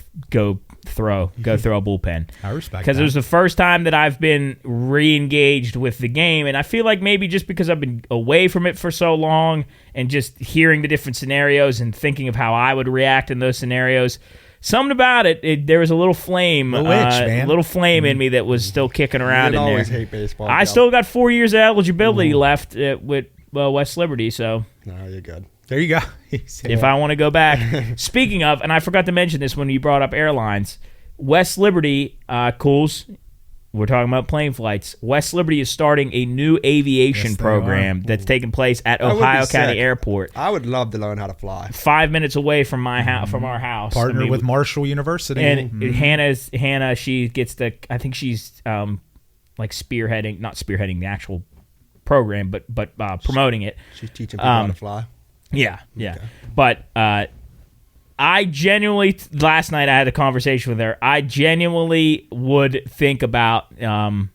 throw a bullpen. I respect that. Because it was the first time that I've been re-engaged with the game, and I feel like maybe just because I've been away from it for so long and just hearing the different scenarios and thinking of how I would react in those scenarios, something about it there was a little flame, little flame in me that was still kicking around in there. always hate baseball. I still got 4 years of eligibility left with West Liberty, so... No, you're good. There you go. If I want to go back. Speaking of, and I forgot to mention this when you brought up airlines, West Liberty, Cools, we're talking about plane flights. West Liberty is starting a new aviation program that's taking place at Ohio County Airport. I would love to learn how to fly. 5 minutes away from my house, from our house. Partner with Marshall University. And Hannah, she gets I think she's like not spearheading the actual program, but promoting it. She's teaching people how to fly. Yeah. Okay. But I genuinely, last night I had a conversation with her. I genuinely would think about, I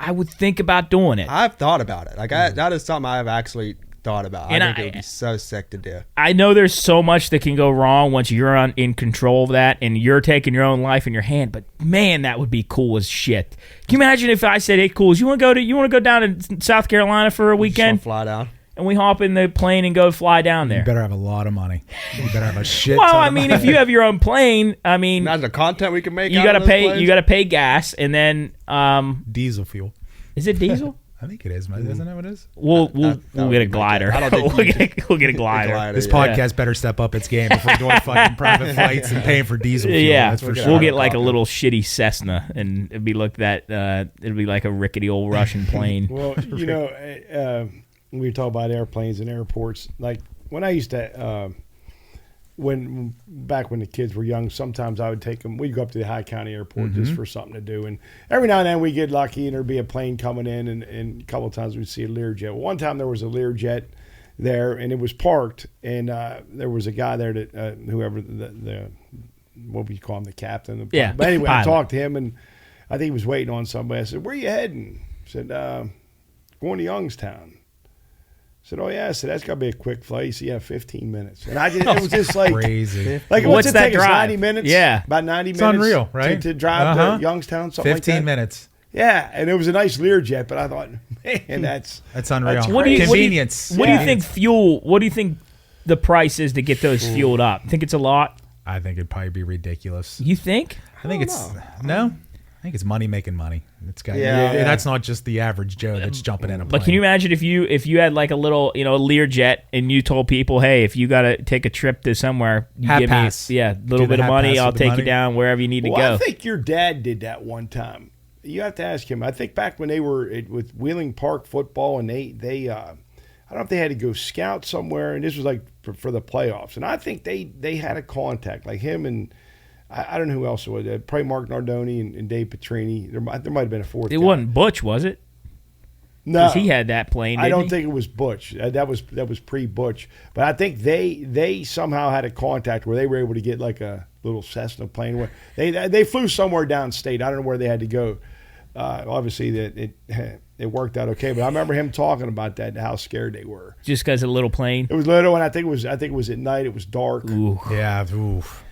would think about doing it. I've thought about it. Like that is something I've actually thought about. And I think it would be so sick to do. I know there's so much that can go wrong once you're in control of that and you're taking your own life in your hand. But man, that would be cool as shit. Can you imagine if I said, "Hey, Cools, you want to go down to South Carolina for a weekend? Just fly down." And we hop in the plane and go fly down there. You better have a lot of money. You better have a shit. Well, I mean, if you have your own plane, I mean, imagine the content we can make. You got to pay. You got to pay gas, and then diesel fuel. Is it diesel? I think it is. Isn't that what it is? We'll get a glider. I don't think we'll get a glider. This podcast better step up its game if we're doing fucking private flights and paying for diesel fuel. Yeah, that's for sure. We'll get like a little shitty Cessna, and it'd be looked at. It'd be like a rickety old Russian plane. Well, we talk about airplanes and airports. Like when I used to, back when the kids were young, sometimes I would take them. We'd go up to the High County Airport just for something to do, and every now and then we get lucky, and there'd be a plane coming in, and a couple of times we'd see a Learjet. One time there was a Learjet there, and it was parked, and there was a guy there that whoever the what we call him, the captain. Yeah. But anyway, I talked to him, and I think he was waiting on somebody. I said, "Where you heading?" He said, "Going to Youngstown." I said, "Oh yeah." I said, "That's got to be a quick flight." He said, "Yeah, 15 minutes." And it was just like crazy. Like what's it that take us drive? 90 minutes. Yeah, about 90 it's minutes. Unreal, right? To drive to Youngstown, something 15 like that. minutes. Yeah, and it was a nice Learjet, but I thought, man, that's unreal. That's Convenience. What do you think fuel? What do you think the price is to get those fueled up? Think it's a lot? I think it'd probably be ridiculous. You think? I think it's no. I think it's money making money. It's got Yeah. that's not just the average Joe that's jumping in a plane. But can you imagine if you had like a little, a Learjet, and you told people, hey, if you got to take a trip to somewhere, you Hat give pass. me a little Do the bit of hat money, pass I'll with the take money? you down wherever you need to Well, go. I think your dad did that one time. You have to ask him. I think back when they were with Wheeling Park football, and they I don't know if they had to go scout somewhere, and this was like for the playoffs. And I think they had a contact, like him and I don't know who else it was. Probably Mark Nardoni and Dave Petrini. There might have been a fourth. It guy. wasn't Butch, was it? No, 'Cause he had that plane. I didn't don't he? think it was Butch. That was pre-Butch. But I think they somehow had a contact where they were able to get like a little Cessna plane. They flew somewhere downstate. I don't know where they had to go. Obviously, that it worked out okay. But I remember him talking about that and how scared they were. Just because of a little plane. It was little, and I think it was at night. It was dark. Ooh. Yeah. Oof.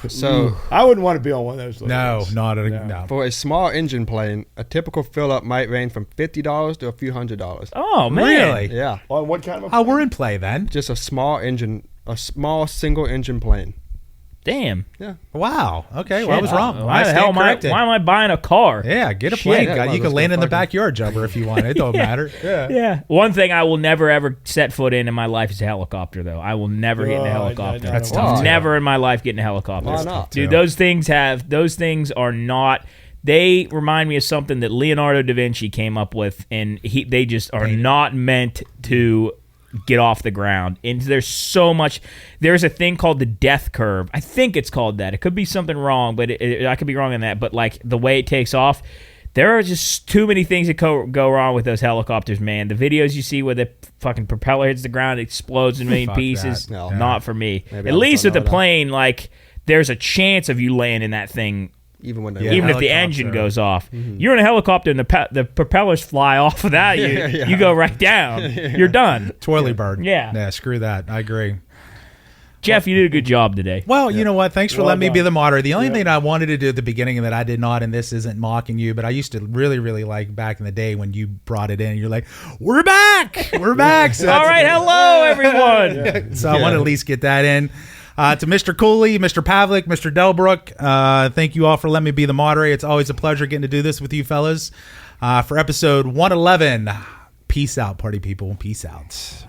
So I wouldn't want to be on one of those. Little No, ones. not a, No. no. for a small engine plane, a typical fill up might range from $50 to a few $100s. Oh, man. Really? Yeah, On what kind of? Oh, we're in play then. just a small single engine plane. Damn. Yeah, Wow. Okay. Well, I was wrong. Why I the hell stand corrected. why am I buying a car? Yeah, get a Shit. plane. Yeah, God, well, you can let's land go in the fucking- backyard, Jubber, if you want. It don't matter. Yeah. Yeah. One thing I will never ever set foot in my life is a helicopter, though. I will never get in a Oh, helicopter. that's tough, too. Never in my life get in a helicopter. Why not? Dude, too. those things are not. They remind me of something that Leonardo da Vinci came up with, and they just are not meant to get off the ground. And there's so much. There's a thing called the death curve. I think it's called that. It could be something wrong, but I could be wrong on that. But like the way it takes off, there are just too many things that go wrong with those helicopters, man. The videos you see where the fucking propeller hits the ground, it explodes in a million Fuck pieces. that. No. Not for me. Maybe At I least don't with the know that. plane, like there's a chance of you landing that thing. even when they Yeah. Even if the Helicopter. engine goes off, you're in a helicopter and the propellers fly off of that, you go right down. You're done. Twirly bird. Yeah. Yeah, screw that. I agree. Jeff, you did a good job today. Well, you know what? Thanks for Well letting me be done. the moderator. The only thing I wanted to do at the beginning that I did not, and this isn't mocking you, but I used to really, really like back in the day when you brought it in. You're like, "We're back, we're back." So All right, hello everyone. So I want to at least get that in. To Mr. Cooley, Mr. Pavlik, Mr. Delbrook, thank you all for letting me be the moderator. It's always a pleasure getting to do this with you fellas. For episode 111, peace out, party people. Peace out.